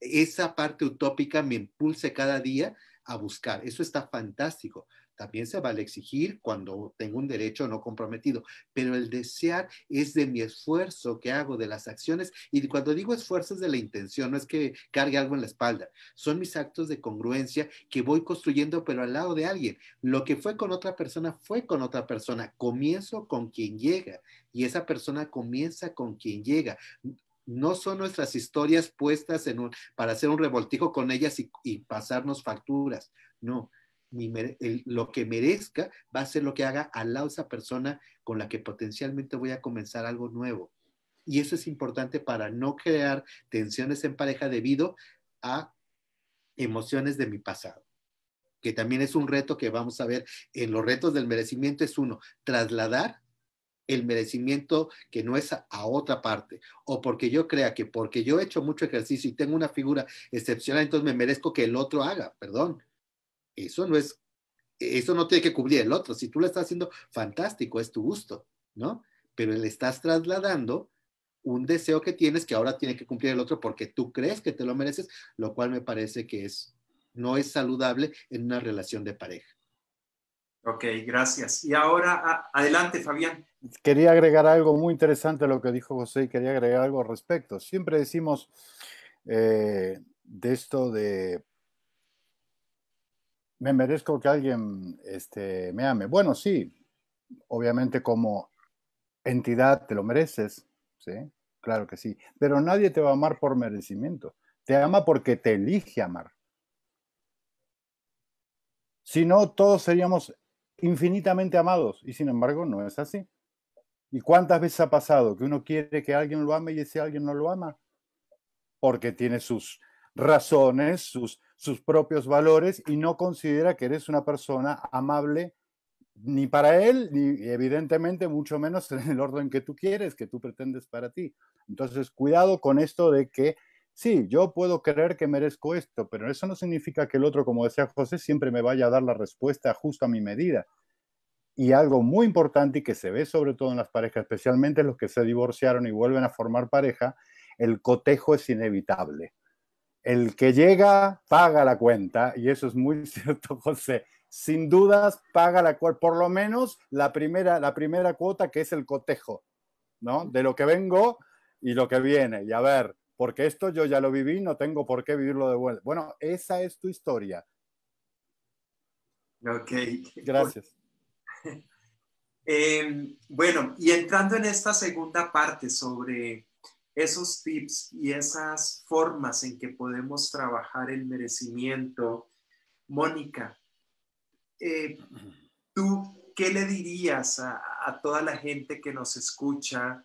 esa parte utópica me impulse cada día a buscar. Eso está fantástico. También se vale exigir cuando tengo un derecho no comprometido, pero el desear es de mi esfuerzo que hago, de las acciones, y cuando digo esfuerzo es de la intención, no es que cargue algo en la espalda, son mis actos de congruencia que voy construyendo, pero al lado de alguien. Lo que fue con otra persona, fue con otra persona. Comienzo con quien llega, y esa persona comienza con quien llega. No son nuestras historias puestas para hacer un revoltijo con ellas y pasarnos facturas. No, lo que merezca va a ser lo que haga al lado de esa persona con la que potencialmente voy a comenzar algo nuevo. Y eso es importante para no crear tensiones en pareja debido a emociones de mi pasado, que también es un reto que vamos a ver en los retos del merecimiento. Es uno, trasladar el merecimiento que no es a otra parte, o porque yo crea que porque yo he hecho mucho ejercicio y tengo una figura excepcional, entonces me merezco que el otro haga. Perdón, eso no tiene que cubrir el otro. Si tú lo estás haciendo, fantástico, es tu gusto, ¿no? Pero le estás trasladando un deseo que tienes que ahora tiene que cumplir el otro porque tú crees que te lo mereces, lo cual me parece que no es saludable en una relación de pareja. Ok, gracias. Y ahora, adelante, Fabián. Quería agregar algo muy interesante a lo que dijo José y quería agregar algo al respecto. Siempre decimos de esto de me merezco que alguien me ame. Bueno, sí, obviamente como entidad te lo mereces, ¿sí? Claro que sí, pero nadie te va a amar por merecimiento. Te ama porque te elige amar. Si no, todos seríamos infinitamente amados y sin embargo no es así. ¿Y cuántas veces ha pasado que uno quiere que alguien lo ame y ese alguien no lo ama? Porque tiene sus razones, sus propios valores y no considera que eres una persona amable ni para él, ni evidentemente mucho menos en el orden que tú quieres, que tú pretendes para ti. Entonces, cuidado con esto de que, sí, yo puedo creer que merezco esto, pero eso no significa que el otro, como decía José, siempre me vaya a dar la respuesta justo a mi medida. Y algo muy importante y que se ve sobre todo en las parejas, especialmente los que se divorciaron y vuelven a formar pareja, el cotejo es inevitable. El que llega paga la cuenta, y eso es muy cierto, José. Sin dudas paga la cuenta, por lo menos la primera cuota, que es el cotejo, ¿no? De lo que vengo, y lo que viene, y a ver, porque esto yo ya lo viví, no tengo por qué vivirlo de vuelta. Bueno, esa es tu historia. Ok. Gracias. Bueno, y entrando en esta segunda parte sobre esos tips y esas formas en que podemos trabajar el merecimiento, Mónica, ¿tú qué le dirías a toda la gente que nos escucha?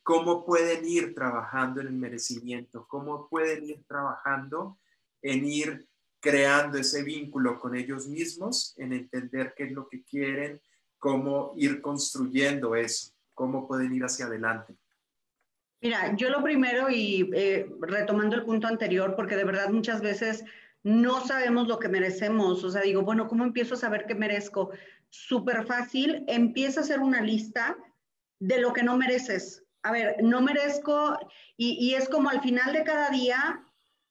¿Cómo pueden ir trabajando en el merecimiento? ¿Cómo pueden ir trabajando en ir creando ese vínculo con ellos mismos, en entender qué es lo que quieren, cómo ir construyendo eso, cómo pueden ir hacia adelante? Mira, yo lo primero y retomando el punto anterior, porque de verdad muchas veces no sabemos lo que merecemos, o sea, digo, bueno, ¿cómo empiezo a saber qué merezco? Súper fácil, empieza a hacer una lista de lo que no mereces. A ver, no merezco, y es como al final de cada día,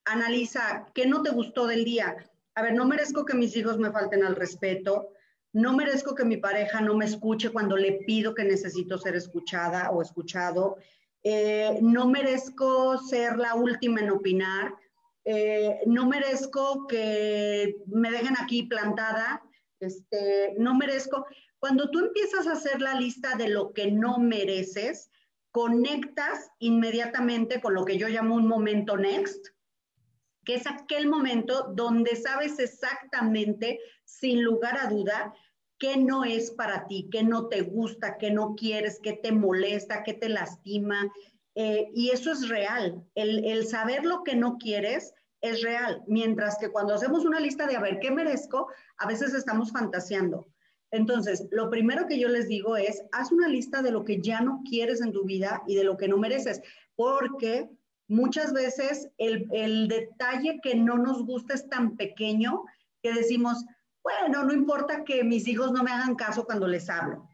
analiza qué no te gustó del día. A ver, no merezco que mis hijos me falten al respeto, no merezco que mi pareja no me escuche cuando le pido que necesito ser escuchada o escuchado. No merezco ser la última en opinar, no merezco que me dejen aquí plantada, no merezco. Cuando tú empiezas a hacer la lista de lo que no mereces, conectas inmediatamente con lo que yo llamo un momento next, que es aquel momento donde sabes exactamente, sin lugar a duda, qué no es para ti, qué no te gusta, qué no quieres, qué te molesta, qué te lastima. Y eso es real. El saber lo que no quieres es real. Mientras que cuando hacemos una lista de a ver qué merezco, a veces estamos fantaseando. Entonces, lo primero que yo les digo es, haz una lista de lo que ya no quieres en tu vida y de lo que no mereces, porque muchas veces el detalle que no nos gusta es tan pequeño que decimos, bueno, no importa que mis hijos no me hagan caso cuando les hablo,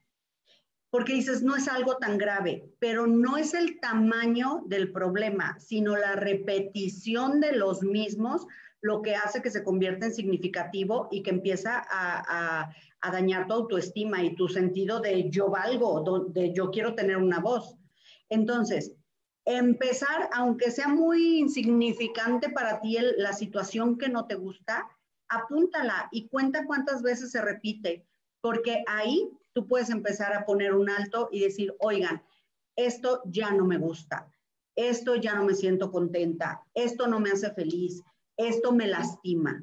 porque dices, no es algo tan grave, pero no es el tamaño del problema, sino la repetición de los mismos lo que hace que se convierta en significativo y que empieza a dañar tu autoestima y tu sentido de yo valgo, de yo quiero tener una voz. Entonces, empezar, aunque sea muy insignificante para ti la situación que no te gusta, apúntala y cuenta cuántas veces se repite, porque ahí tú puedes empezar a poner un alto y decir, oigan, esto ya no me gusta, esto ya no me siento contenta, esto no me hace feliz, esto me lastima.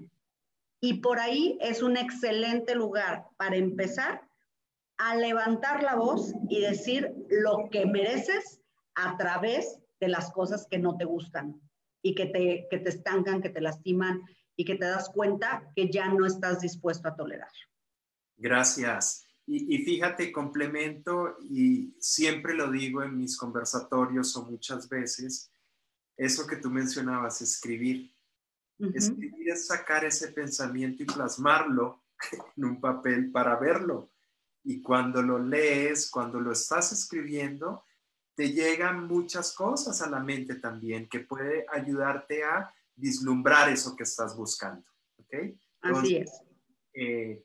Y por ahí es un excelente lugar para empezar a levantar la voz y decir lo que mereces a través de las cosas que no te gustan y que te estancan, que te lastiman y que te das cuenta que ya no estás dispuesto a tolerar. Gracias. Y fíjate, complemento, y siempre lo digo en mis conversatorios o muchas veces, eso que tú mencionabas, escribir. Escribir es sacar ese pensamiento y plasmarlo en un papel para verlo. Y cuando lo lees, cuando lo estás escribiendo, te llegan muchas cosas a la mente también que puede ayudarte a vislumbrar eso que estás buscando. ¿Ok? Entonces, así es.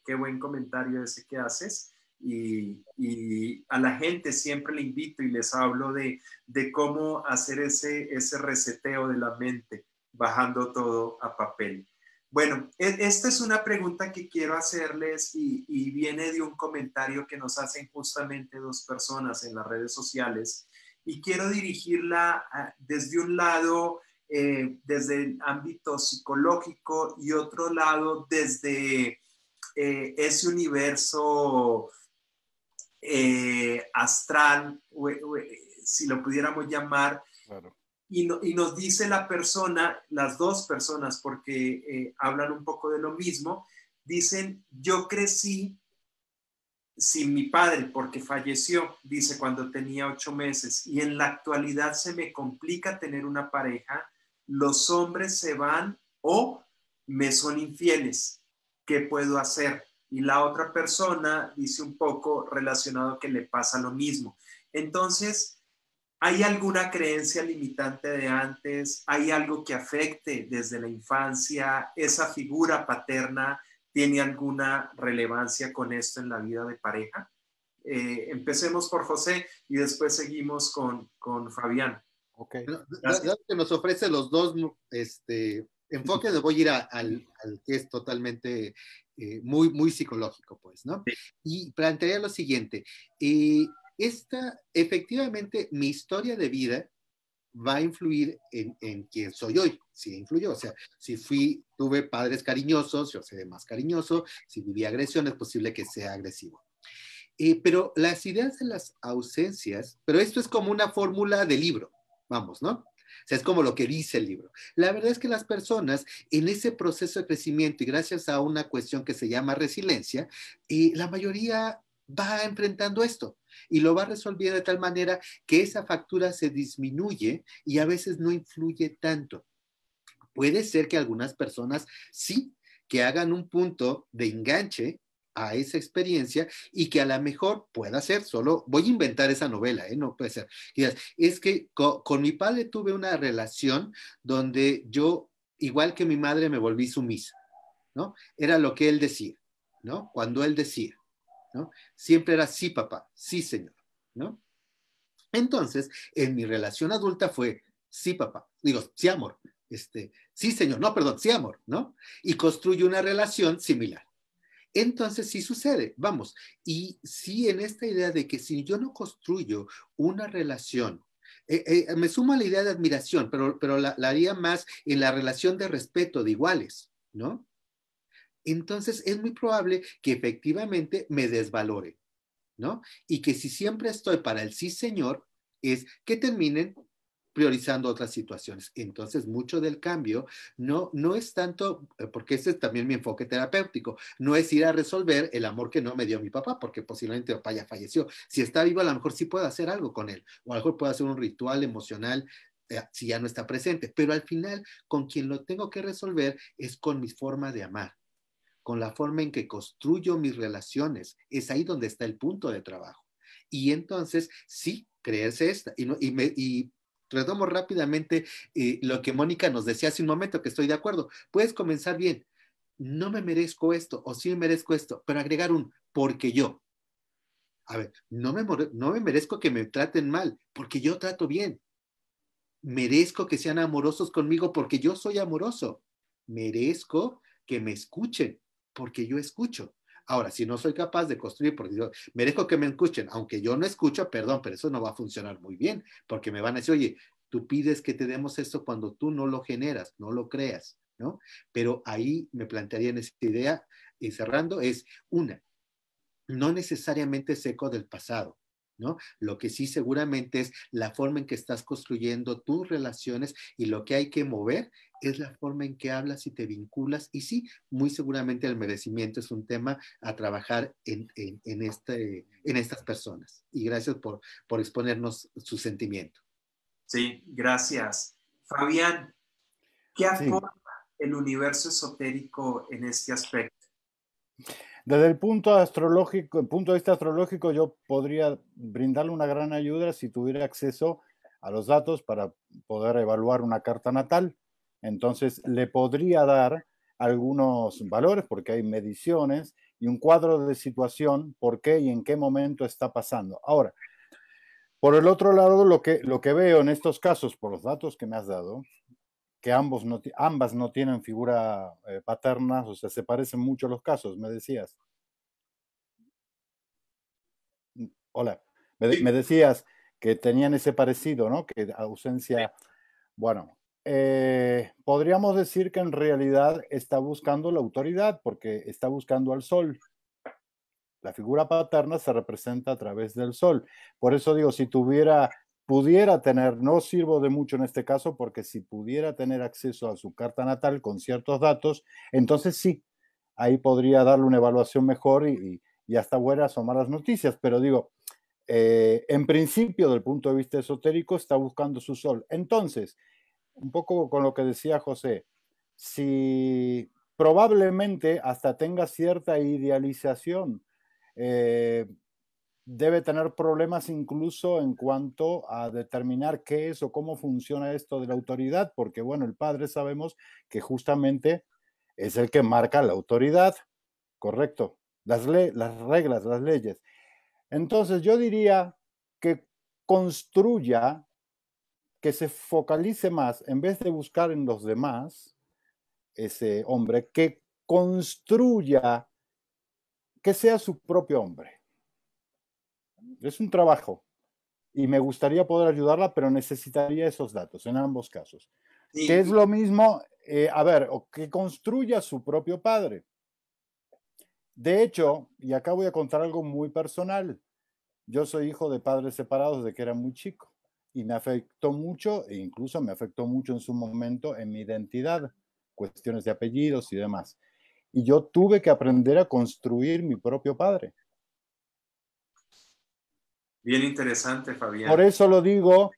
Qué buen comentario ese que haces. Y a la gente siempre le invito y les hablo de cómo hacer ese reseteo de la mente, bajando todo a papel. Bueno, esta es una pregunta que quiero hacerles y viene de un comentario que nos hacen justamente dos personas en las redes sociales y quiero dirigirla desde un lado, desde el ámbito psicológico y otro lado desde ese universo astral, si lo pudiéramos llamar. Claro. Y nos dice la persona, las dos personas, porque hablan un poco de lo mismo, dicen, yo crecí sin mi padre porque falleció, dice, cuando tenía 8 meses, y en la actualidad se me complica tener una pareja, los hombres se van o me son infieles, ¿qué puedo hacer? Y la otra persona dice un poco relacionado que le pasa lo mismo. Entonces, ¿hay alguna creencia limitante de antes? ¿Hay algo que afecte desde la infancia? ¿Esa figura paterna tiene alguna relevancia con esto en la vida de pareja? empecemos por José y después seguimos con Fabián. Ok. Dado que nos ofrece los dos enfoques, me voy a ir al que es totalmente muy psicológico, pues, ¿no? Sí. Y plantearía lo siguiente, efectivamente, mi historia de vida va a influir en quién soy hoy, si influyó, o sea, si tuve padres cariñosos, yo seré más cariñoso, si viví agresión, es posible que sea agresivo. Pero las ideas de las ausencias, pero esto es como una fórmula de libro, vamos, ¿no? O sea, es como lo que dice el libro. La verdad es que las personas en ese proceso de crecimiento y gracias a una cuestión que se llama resiliencia, la mayoría va enfrentando esto y lo va resolviendo de tal manera que esa factura se disminuye y a veces no influye tanto. Puede ser que algunas personas sí, que hagan un punto de enganche a esa experiencia y que a lo mejor pueda ser, solo voy a inventar esa novela, no puede ser. Es que con mi padre tuve una relación donde yo, igual que mi madre, me volví sumisa, ¿no? Era lo que él decía, ¿no? Cuando él decía, ¿no? Siempre era sí, papá, sí, señor, ¿no? Entonces, en mi relación adulta fue sí, papá, digo, sí, amor, sí, señor, no, perdón, sí, amor, ¿no? Y construyo una relación similar. Entonces sí sucede, vamos, y sí en esta idea de que si yo no construyo una relación, me sumo a la idea de admiración, pero la haría más en la relación de respeto, de iguales, ¿no? Entonces es muy probable que efectivamente me desvalore, ¿no? Y que si siempre estoy para el sí, señor, es que terminen priorizando otras situaciones. Entonces, mucho del cambio no es tanto, porque ese es también mi enfoque terapéutico, no es ir a resolver el amor que no me dio mi papá, porque posiblemente mi papá ya falleció. Si está vivo, a lo mejor sí puedo hacer algo con él, o a lo mejor puedo hacer un ritual emocional si ya no está presente, pero al final, con quien lo tengo que resolver es con mi forma de amar, con la forma en que construyo mis relaciones. Es ahí donde está el punto de trabajo. Y entonces, sí, creerse esta. Y retomo rápidamente lo que Mónica nos decía hace un momento, que estoy de acuerdo. Puedes comenzar bien. No me merezco esto, o sí me merezco esto, pero agregar un porque yo. A ver, no me merezco que me traten mal, porque yo trato bien. Merezco que sean amorosos conmigo porque yo soy amoroso. Merezco que me escuchen porque yo escucho. Ahora, si no soy capaz de construir, porque yo merezco que me escuchen, aunque yo no escucho, perdón, pero eso no va a funcionar muy bien, porque me van a decir, oye, tú pides que te demos esto cuando tú no lo generas, no lo creas, ¿no? Pero ahí me plantearía en esta idea, y cerrando, es una, no necesariamente es eco del pasado, ¿no? Lo que sí seguramente es la forma en que estás construyendo tus relaciones y lo que hay que mover es la forma en que hablas y te vinculas. Y sí, muy seguramente el merecimiento es un tema a trabajar en estas personas. Y gracias por exponernos su sentimiento. Sí, gracias. Fabián, ¿qué Sí. aporta el universo esotérico en este aspecto? Desde el punto de vista astrológico, yo podría brindarle una gran ayuda si tuviera acceso a los datos para poder evaluar una carta natal. Entonces, le podría dar algunos valores, porque hay mediciones, y un cuadro de situación, por qué y en qué momento está pasando. Ahora, por el otro lado, lo que veo en estos casos, por los datos que me has dado, que ambas no tienen figura paterna, o sea, se parecen mucho los casos, me decías. Hola, me decías que tenían ese parecido, ¿no? Que ausencia, bueno, podríamos decir que en realidad está buscando la autoridad porque está buscando al sol. La figura paterna se representa a través del sol. Por eso digo, si pudiera tener, no sirvo de mucho en este caso, porque si pudiera tener acceso a su carta natal con ciertos datos, entonces sí, ahí podría darle una evaluación mejor y hasta buenas o malas noticias. Pero digo, en principio, del punto de vista esotérico, está buscando su sol. Entonces, un poco con lo que decía José, si probablemente hasta tenga cierta idealización, eh, debe tener problemas incluso en cuanto a determinar qué es o cómo funciona esto de la autoridad, porque bueno, el padre sabemos que justamente es el que marca la autoridad, correcto, las reglas, las leyes. Entonces yo diría que construya, que se focalice más, en vez de buscar en los demás, ese hombre, que construya, que sea su propio hombre. Es un trabajo y me gustaría poder ayudarla, pero necesitaría esos datos en ambos casos. Que es lo mismo, o que construya su propio padre. De hecho, y acá voy a contar algo muy personal, yo soy hijo de padres separados desde que era muy chico y me afectó mucho, e incluso me afectó mucho en su momento en mi identidad, cuestiones de apellidos y demás. Y yo tuve que aprender a construir mi propio padre. Bien interesante, Fabián. Por eso lo digo,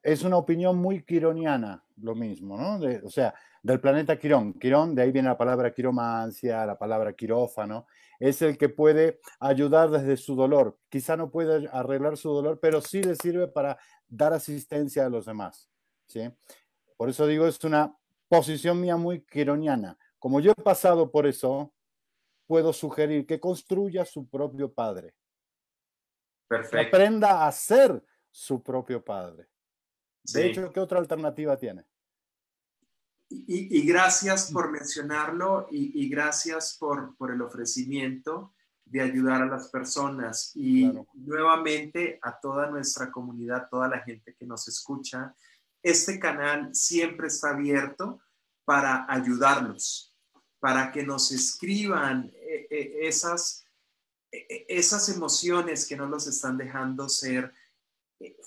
es una opinión muy quironiana, lo mismo, ¿no? O sea, del planeta Quirón. Quirón, de ahí viene la palabra quiromancia, la palabra quirófano. Es el que puede ayudar desde su dolor. Quizá no puede arreglar su dolor, pero sí le sirve para dar asistencia a los demás, ¿sí? Por eso digo, es una posición mía muy quironiana. Como yo he pasado por eso, puedo sugerir que construya su propio padre. Perfecto. Que aprenda a ser su propio padre. De hecho, ¿qué otra alternativa tiene? Y gracias por mencionarlo y gracias por el ofrecimiento de ayudar a las personas. Y nuevamente a toda nuestra comunidad, toda la gente que nos escucha, este canal siempre está abierto para ayudarlos, para que nos escriban esas emociones que no los están dejando ser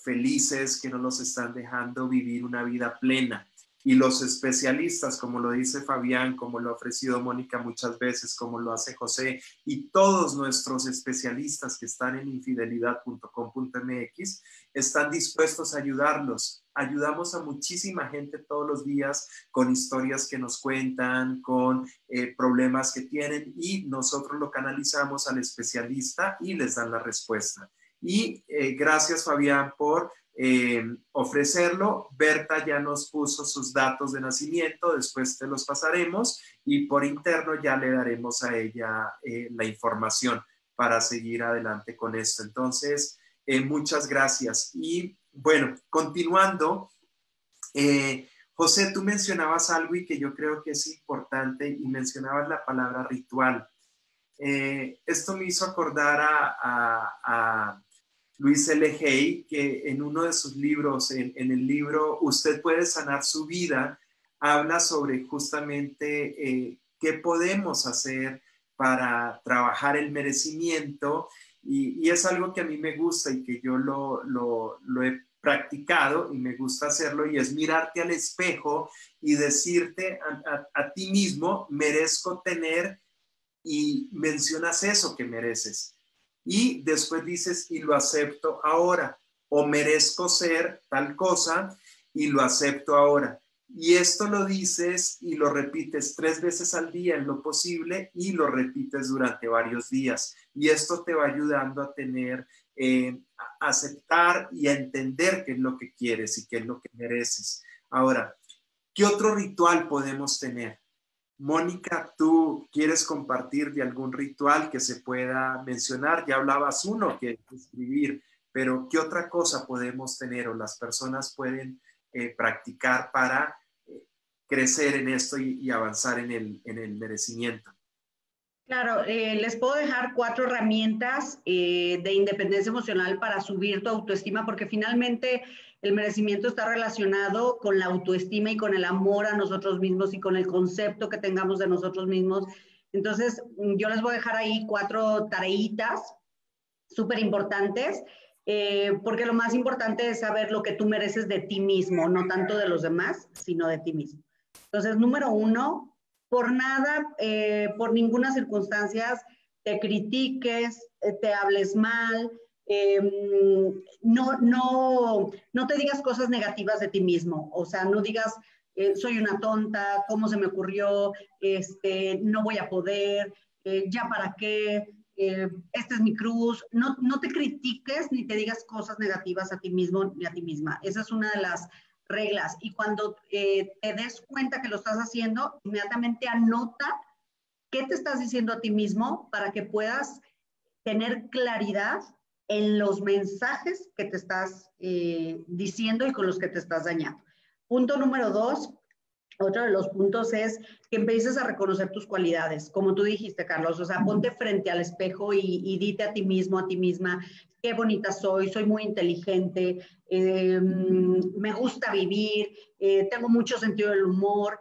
felices, que no los están dejando vivir una vida plena. Y los especialistas, como lo dice Fabián, como lo ha ofrecido Mónica muchas veces, como lo hace José, y todos nuestros especialistas que están en infidelidad.com.mx, están dispuestos a ayudarlos. Ayudamos a muchísima gente todos los días con historias que nos cuentan, con problemas que tienen, y nosotros lo canalizamos al especialista y les dan la respuesta. Y gracias, Fabián, por ofrecerlo. Berta ya nos puso sus datos de nacimiento, después te los pasaremos y por interno ya le daremos a ella la información para seguir adelante con esto. Entonces, muchas gracias. Y bueno, continuando, José, tú mencionabas algo y que yo creo que es importante y mencionabas la palabra ritual. Esto me hizo acordar a Luis L. Hay, que en uno de sus libros, en el libro Usted puede sanar su vida, habla sobre justamente qué podemos hacer para trabajar el merecimiento y es algo que a mí me gusta y que yo lo he practicado y me gusta hacerlo y es mirarte al espejo y decirte a ti mismo, merezco tener, y mencionas eso que mereces. Y después dices, y lo acepto ahora, o merezco ser tal cosa y lo acepto ahora. Y esto lo dices y lo repites 3 veces al día en lo posible y lo repites durante varios días. Y esto te va ayudando a tener, a aceptar y a entender qué es lo que quieres y qué es lo que mereces. Ahora, ¿qué otro ritual podemos tener? Mónica, ¿tú quieres compartir de algún ritual que se pueda mencionar? Ya hablabas uno, que es escribir, pero ¿qué otra cosa podemos tener o las personas pueden practicar para crecer en esto y avanzar en el merecimiento? Claro, les puedo dejar 4 herramientas de independencia emocional para subir tu autoestima, porque finalmente el merecimiento está relacionado con la autoestima y con el amor a nosotros mismos y con el concepto que tengamos de nosotros mismos. Entonces, yo les voy a dejar ahí 4 tareitas súper importantes, porque lo más importante es saber lo que tú mereces de ti mismo, no tanto de los demás, sino de ti mismo. Entonces, número 1, por nada, por ninguna circunstancia, te critiques, te hables mal, no te digas cosas negativas de ti mismo. O sea, no digas, soy una tonta, ¿cómo se me ocurrió? No voy a poder, ¿ya para qué? Esta es mi cruz. No te critiques ni te digas cosas negativas a ti mismo ni a ti misma. Esa es una de las reglas. Y cuando te des cuenta que lo estás haciendo, inmediatamente anota qué te estás diciendo a ti mismo para que puedas tener claridad en los mensajes que te estás diciendo y con los que te estás dañando. Punto número 2, otro de los puntos es que empieces a reconocer tus cualidades, como tú dijiste, Carlos, o sea, ponte frente al espejo y dite a ti mismo, a ti misma, qué bonita soy muy inteligente, me gusta vivir, tengo mucho sentido del humor,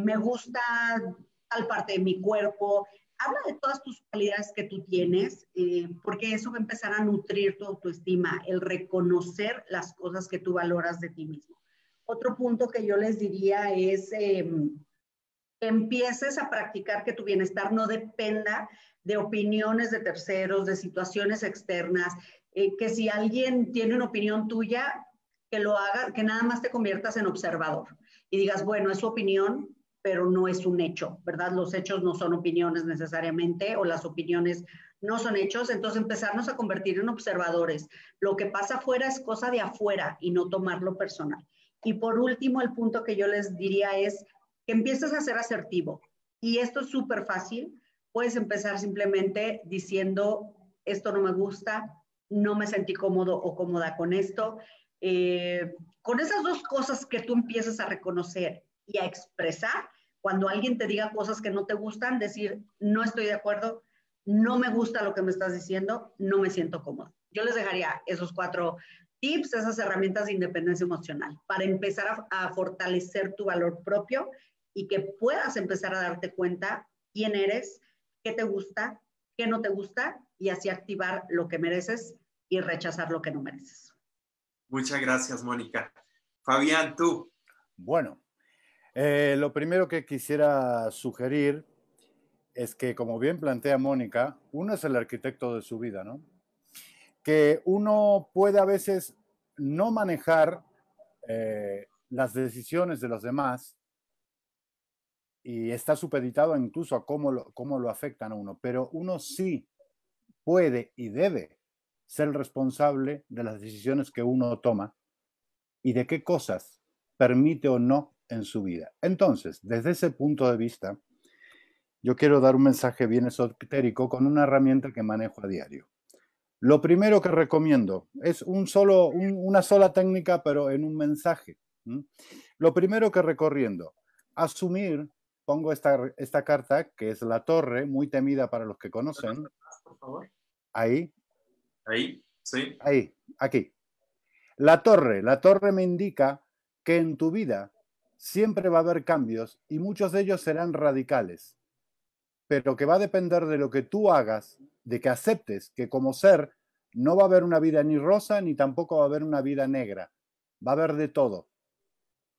me gusta tal parte de mi cuerpo. Habla de todas tus cualidades que tú tienes, porque eso va a empezar a nutrir tu autoestima, el reconocer las cosas que tú valoras de ti mismo. Otro punto que yo les diría es que empieces a practicar que tu bienestar no dependa de opiniones de terceros, de situaciones externas, que si alguien tiene una opinión tuya, que lo haga, que nada más te conviertas en observador y digas, bueno, es su opinión, pero no es un hecho, ¿verdad? Los hechos no son opiniones necesariamente, o las opiniones no son hechos, entonces empezarnos a convertir en observadores. Lo que pasa afuera es cosa de afuera y no tomarlo personal. Y por último, el punto que yo les diría es que empieces a ser asertivo. Y esto es súper fácil. Puedes empezar simplemente diciendo, esto no me gusta, no me sentí cómodo o cómoda con esto. Con esas dos cosas que tú empiezas a reconocer y a expresar, cuando alguien te diga cosas que no te gustan, decir, no estoy de acuerdo, no me gusta lo que me estás diciendo, no me siento cómodo. Yo les dejaría esos 4 tips, esas herramientas de independencia emocional para empezar a fortalecer tu valor propio y que puedas empezar a darte cuenta quién eres, qué te gusta, qué no te gusta y así activar lo que mereces y rechazar lo que no mereces. Muchas gracias, Mónica. Fabián, tú. Bueno, lo primero que quisiera sugerir es que, como bien plantea Mónica, uno es el arquitecto de su vida, ¿no? Que uno puede a veces no manejar las decisiones de los demás y está supeditado incluso a cómo lo afectan a uno, pero uno sí puede y debe ser responsable de las decisiones que uno toma y de qué cosas permite o no en su vida. Entonces, desde ese punto de vista, yo quiero dar un mensaje bien esotérico con una herramienta que manejo a diario. Lo primero que recomiendo es una sola técnica, pero en un mensaje. Lo primero que recomiendo, asumir, pongo esta carta, que es la torre, muy temida para los que conocen. Por favor. Ahí. Ahí, sí. Ahí, aquí. La torre me indica que en tu vida siempre va a haber cambios y muchos de ellos serán radicales, pero que va a depender de lo que tú hagas, de que aceptes que como ser no va a haber una vida ni rosa ni tampoco va a haber una vida negra, va a haber de todo,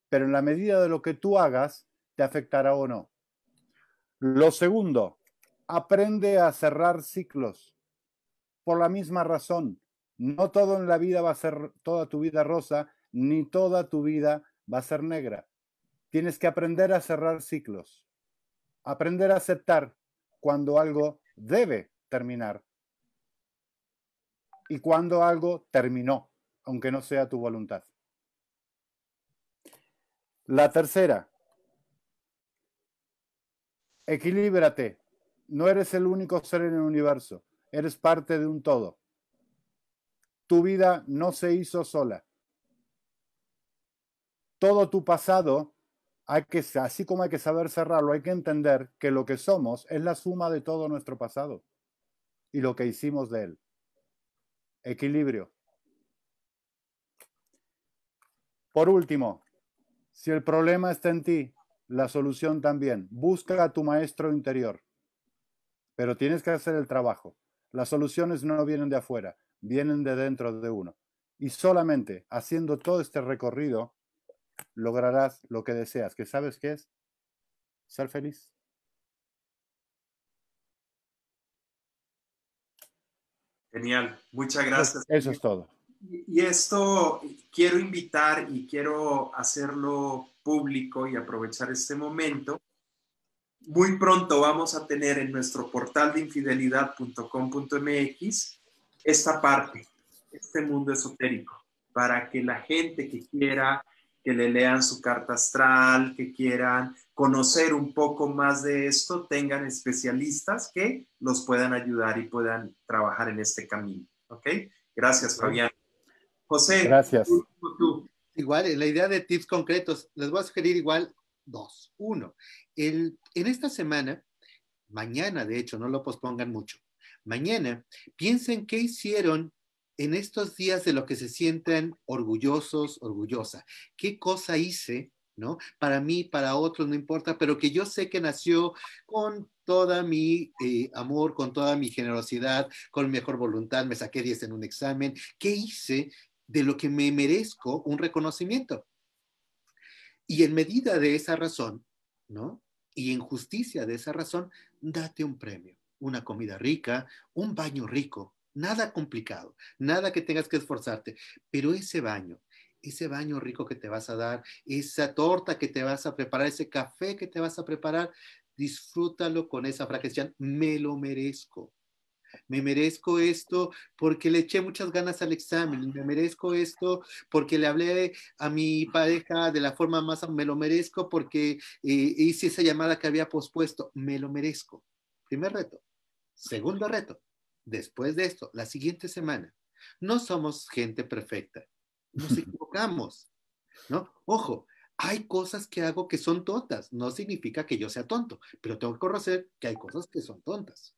pero en la medida de lo que tú hagas te afectará o no. Lo segundo, aprende a cerrar ciclos por la misma razón. No todo en la vida va a ser toda tu vida rosa, ni toda tu vida va a ser negra. Tienes que aprender a cerrar ciclos, aprender a aceptar cuando algo debe terminar y cuando algo terminó, aunque no sea tu voluntad. La tercera, equilíbrate. No eres el único ser en el universo, eres parte de un todo. Tu vida no se hizo sola. Todo tu pasado, así como hay que saber cerrarlo, hay que entender que lo que somos es la suma de todo nuestro pasado y lo que hicimos de él. Equilibrio. Por último, si el problema está en ti, la solución también. Busca a tu maestro interior, pero tienes que hacer el trabajo. Las soluciones no vienen de afuera, vienen de dentro de uno. Y solamente haciendo todo este recorrido lograrás lo que deseas, que ¿sabes qué es? Ser feliz. Genial, muchas gracias. Eso es todo. Y esto quiero invitar y quiero hacerlo público y aprovechar este momento. Muy pronto vamos a tener en nuestro portal de infidelidad.com.mx esta parte, este mundo esotérico, para que la gente que quiera que le lean su carta astral, que quieran conocer un poco más de esto, tengan especialistas que los puedan ayudar y puedan trabajar en este camino, ¿ok? Gracias, Fabián. José, Gracias. tú. Igual, en la idea de tips concretos, les voy a sugerir igual dos. Uno, en esta semana, mañana de hecho, no lo pospongan mucho, mañana piensen qué hicieron en estos días de lo que se sienten orgullosos, orgullosa. ¿Qué cosa hice, no? Para mí, para otros, no importa, pero que yo sé que nació con toda mi amor, con toda mi generosidad, con mi mejor voluntad, me saqué 10 en un examen. ¿Qué hice de lo que me merezco un reconocimiento? Y en medida de esa razón, ¿no? Y en justicia de esa razón, date un premio, una comida rica, un baño rico, nada complicado, nada que tengas que esforzarte, pero ese baño rico que te vas a dar, esa torta que te vas a preparar, ese café que te vas a preparar, disfrútalo con esa frase, me lo merezco. Me merezco esto porque le eché muchas ganas al examen, me merezco esto porque le hablé a mi pareja de la forma más, me lo merezco porque hice esa llamada que había pospuesto, me lo merezco. Primer reto. Segundo reto, después de esto, la siguiente semana, no somos gente perfecta, nos equivocamos, ¿no? Ojo, hay cosas que hago que son tontas, no significa que yo sea tonto, pero tengo que conocer que hay cosas que son tontas,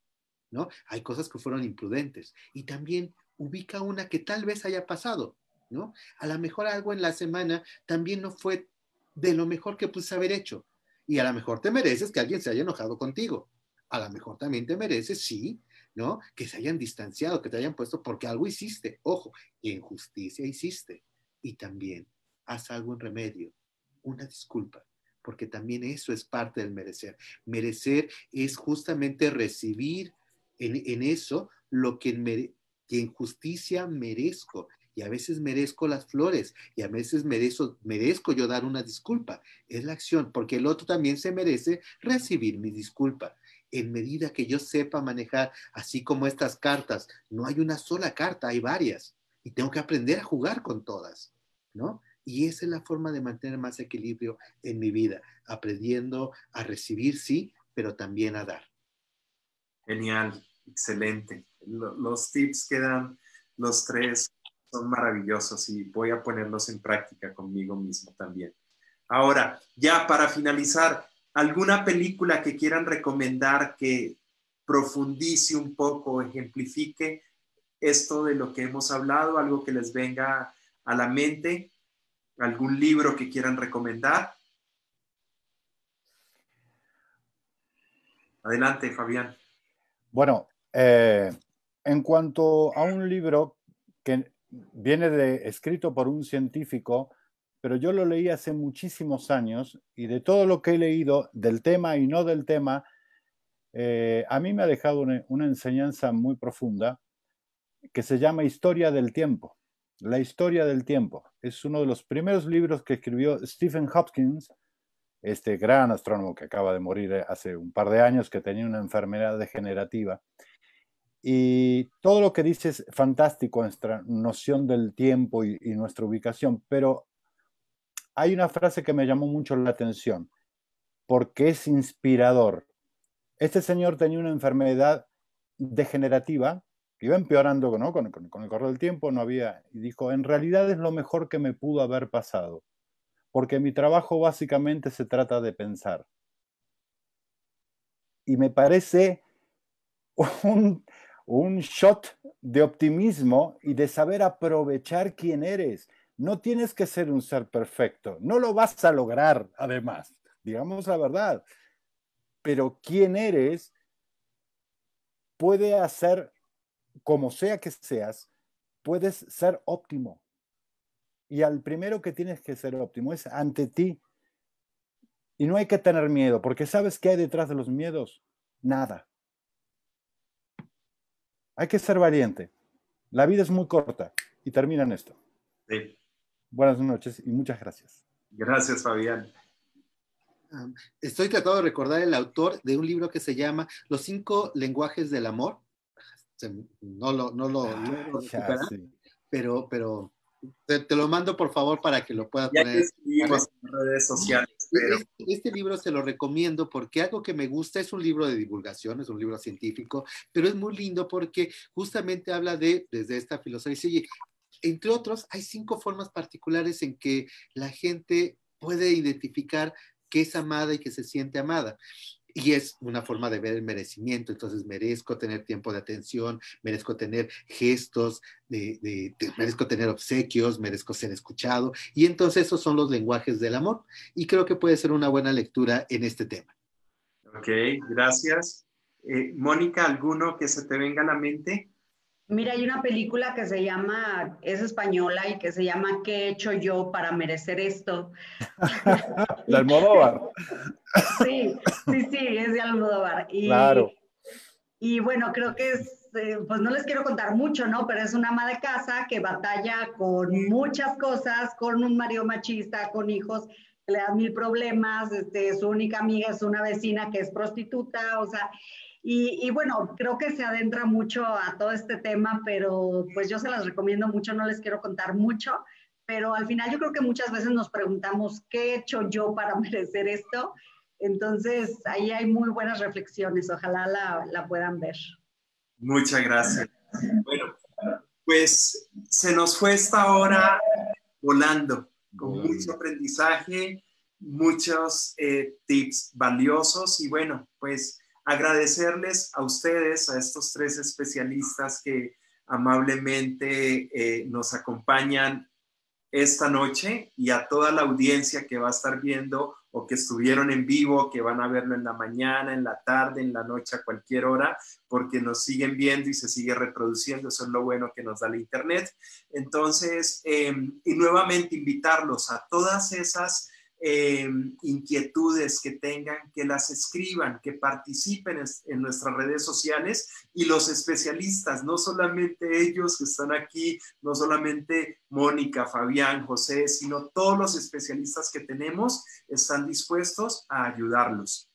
¿no? Hay cosas que fueron imprudentes. Y también ubica una que tal vez haya pasado, ¿no? A lo mejor algo en la semana también no fue de lo mejor que pudiste haber hecho. Y a lo mejor te mereces que alguien se haya enojado contigo. A lo mejor también te mereces, sí, ¿no? Que se hayan distanciado, que te hayan puesto porque algo hiciste. Ojo, y en justicia hiciste. Y también haz algo en remedio, una disculpa, porque también eso es parte del merecer. Merecer es justamente recibir en eso lo que en justicia merezco. Y a veces merezco las flores y a veces merezco yo dar una disculpa. Es la acción, porque el otro también se merece recibir mi disculpa. En medida que yo sepa manejar, así como estas cartas, no hay una sola carta, hay varias. Y tengo que aprender a jugar con todas, ¿no? Y esa es la forma de mantener más equilibrio en mi vida, aprendiendo a recibir, sí, pero también a dar. Genial, excelente. Los tips que dan los tres son maravillosos y voy a ponerlos en práctica conmigo mismo también. Ahora, ya para finalizar, ¿alguna película que quieran recomendar que profundice un poco, ejemplifique esto de lo que hemos hablado, algo que les venga a la mente? ¿Algún libro que quieran recomendar? Adelante, Fabián. Bueno, en cuanto a un libro que viene escrito por un científico, pero yo lo leí hace muchísimos años y de todo lo que he leído del tema y no del tema, a mí me ha dejado una enseñanza muy profunda que se llama Historia del Tiempo. La historia del tiempo. Es uno de los primeros libros que escribió Stephen Hopkins, este gran astrónomo que acaba de morir hace un par de años, que tenía una enfermedad degenerativa. Y todo lo que dice es fantástico, nuestra noción del tiempo y nuestra ubicación, pero hay una frase que me llamó mucho la atención, porque es inspirador. Este señor tenía una enfermedad degenerativa que iba empeorando, ¿no? Con el correr del tiempo, no había, y dijo, en realidad es lo mejor que me pudo haber pasado, porque mi trabajo básicamente se trata de pensar. Y me parece un shot de optimismo y de saber aprovechar quién eres. No tienes que ser un ser perfecto, no lo vas a lograr, además, digamos la verdad, pero quién eres puede hacer, como sea que seas, puedes ser óptimo. Y al primero que tienes que ser óptimo es ante ti. Y no hay que tener miedo, porque ¿sabes qué hay detrás de los miedos? Nada. Hay que ser valiente. La vida es muy corta y termina en esto. Sí. Buenas noches y muchas gracias. Gracias, Fabián. Estoy tratando de recordar el autor de un libro que se llama Los 5 lenguajes del amor. No lo recuperar, sí. pero te lo mando por favor para que lo puedas ya poner. Ya que seguimos en redes sociales. Pero Este libro se lo recomiendo porque algo que me gusta es un libro de divulgación, es un libro científico, pero es muy lindo porque justamente habla desde esta filosofía, dice, oye, entre otros, hay 5 formas particulares en que la gente puede identificar que es amada y que se siente amada. Y es una forma de ver el merecimiento. Entonces, merezco tener tiempo de atención, merezco tener gestos, merezco tener obsequios, merezco ser escuchado. Y entonces esos son los lenguajes del amor. Y creo que puede ser una buena lectura en este tema. ok, gracias. Mónica, ¿alguno que se te venga a la mente? Mira, hay una película que se llama, es española y que se llama ¿Qué he hecho yo para merecer esto? De Almodóvar. Sí, sí, sí, es de Almodóvar. Claro. Y bueno, creo que es, pues no les quiero contar mucho, ¿no? Pero es una ama de casa que batalla con muchas cosas, con un marido machista, con hijos que le dan mil problemas, su única amiga es una vecina que es prostituta, o sea, y bueno, creo que se adentra mucho a todo este tema, pero pues yo se las recomiendo mucho, no les quiero contar mucho, pero al final yo creo que muchas veces nos preguntamos, ¿qué he hecho yo para merecer esto? Entonces, ahí hay muy buenas reflexiones, ojalá la puedan ver. Muchas gracias. Bueno, pues se nos fue esta hora volando, con mucho aprendizaje, muchos tips valiosos y bueno, pues agradecerles a ustedes, a estos 3 especialistas que amablemente nos acompañan esta noche y a toda la audiencia que va a estar viendo o que estuvieron en vivo, que van a verlo en la mañana, en la tarde, en la noche, a cualquier hora, porque nos siguen viendo y se sigue reproduciendo. Eso es lo bueno que nos da la Internet. Entonces, y nuevamente invitarlos a todas esas inquietudes que tengan, que las escriban, que participen en nuestras redes sociales y los especialistas, no solamente ellos que están aquí, no solamente Mónica, Fabián, José, sino todos los especialistas que tenemos están dispuestos a ayudarlos.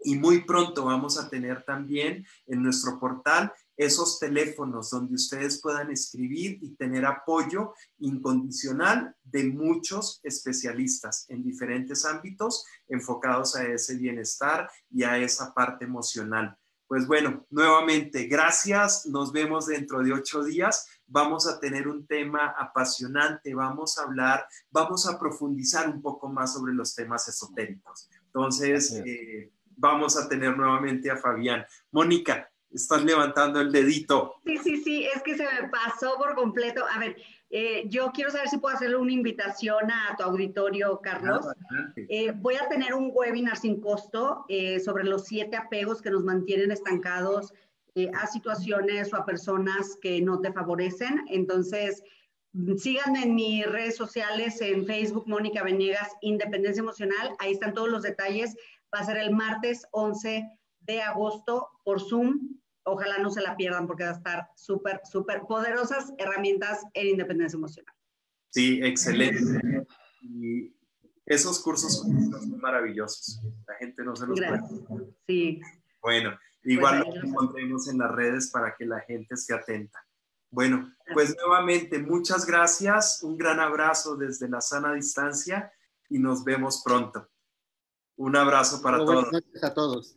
Y muy pronto vamos a tener también en nuestro portal esos teléfonos donde ustedes puedan escribir y tener apoyo incondicional de muchos especialistas en diferentes ámbitos enfocados a ese bienestar y a esa parte emocional. Pues bueno, nuevamente, gracias. Nos vemos dentro de 8 días. Vamos a tener un tema apasionante. Vamos a hablar, vamos a profundizar un poco más sobre los temas esotéricos. Entonces, vamos a tener nuevamente a Fabián. Mónica, estás levantando el dedito. Sí, sí, sí, es que se me pasó por completo. A ver, yo quiero saber si puedo hacerle una invitación a tu auditorio, Carlos. Voy a tener un webinar sin costo sobre los 7 apegos que nos mantienen estancados a situaciones o a personas que no te favorecen. Entonces, síganme en mis redes sociales, en Facebook, Mónica Venegas, Independencia Emocional. Ahí están todos los detalles. Va a ser el martes 11 de agosto por Zoom. Ojalá no se la pierdan porque va a estar súper, súper poderosas herramientas en Independencia Emocional. Sí, excelente. Y esos cursos son maravillosos. La gente no se los puede. Sí. Bueno, igual pues lo encontremos en las redes para que la gente esté atenta. Bueno, pues nuevamente muchas gracias. Un gran abrazo desde la sana distancia y nos vemos pronto. Un abrazo para todos. Buenas noches a todos.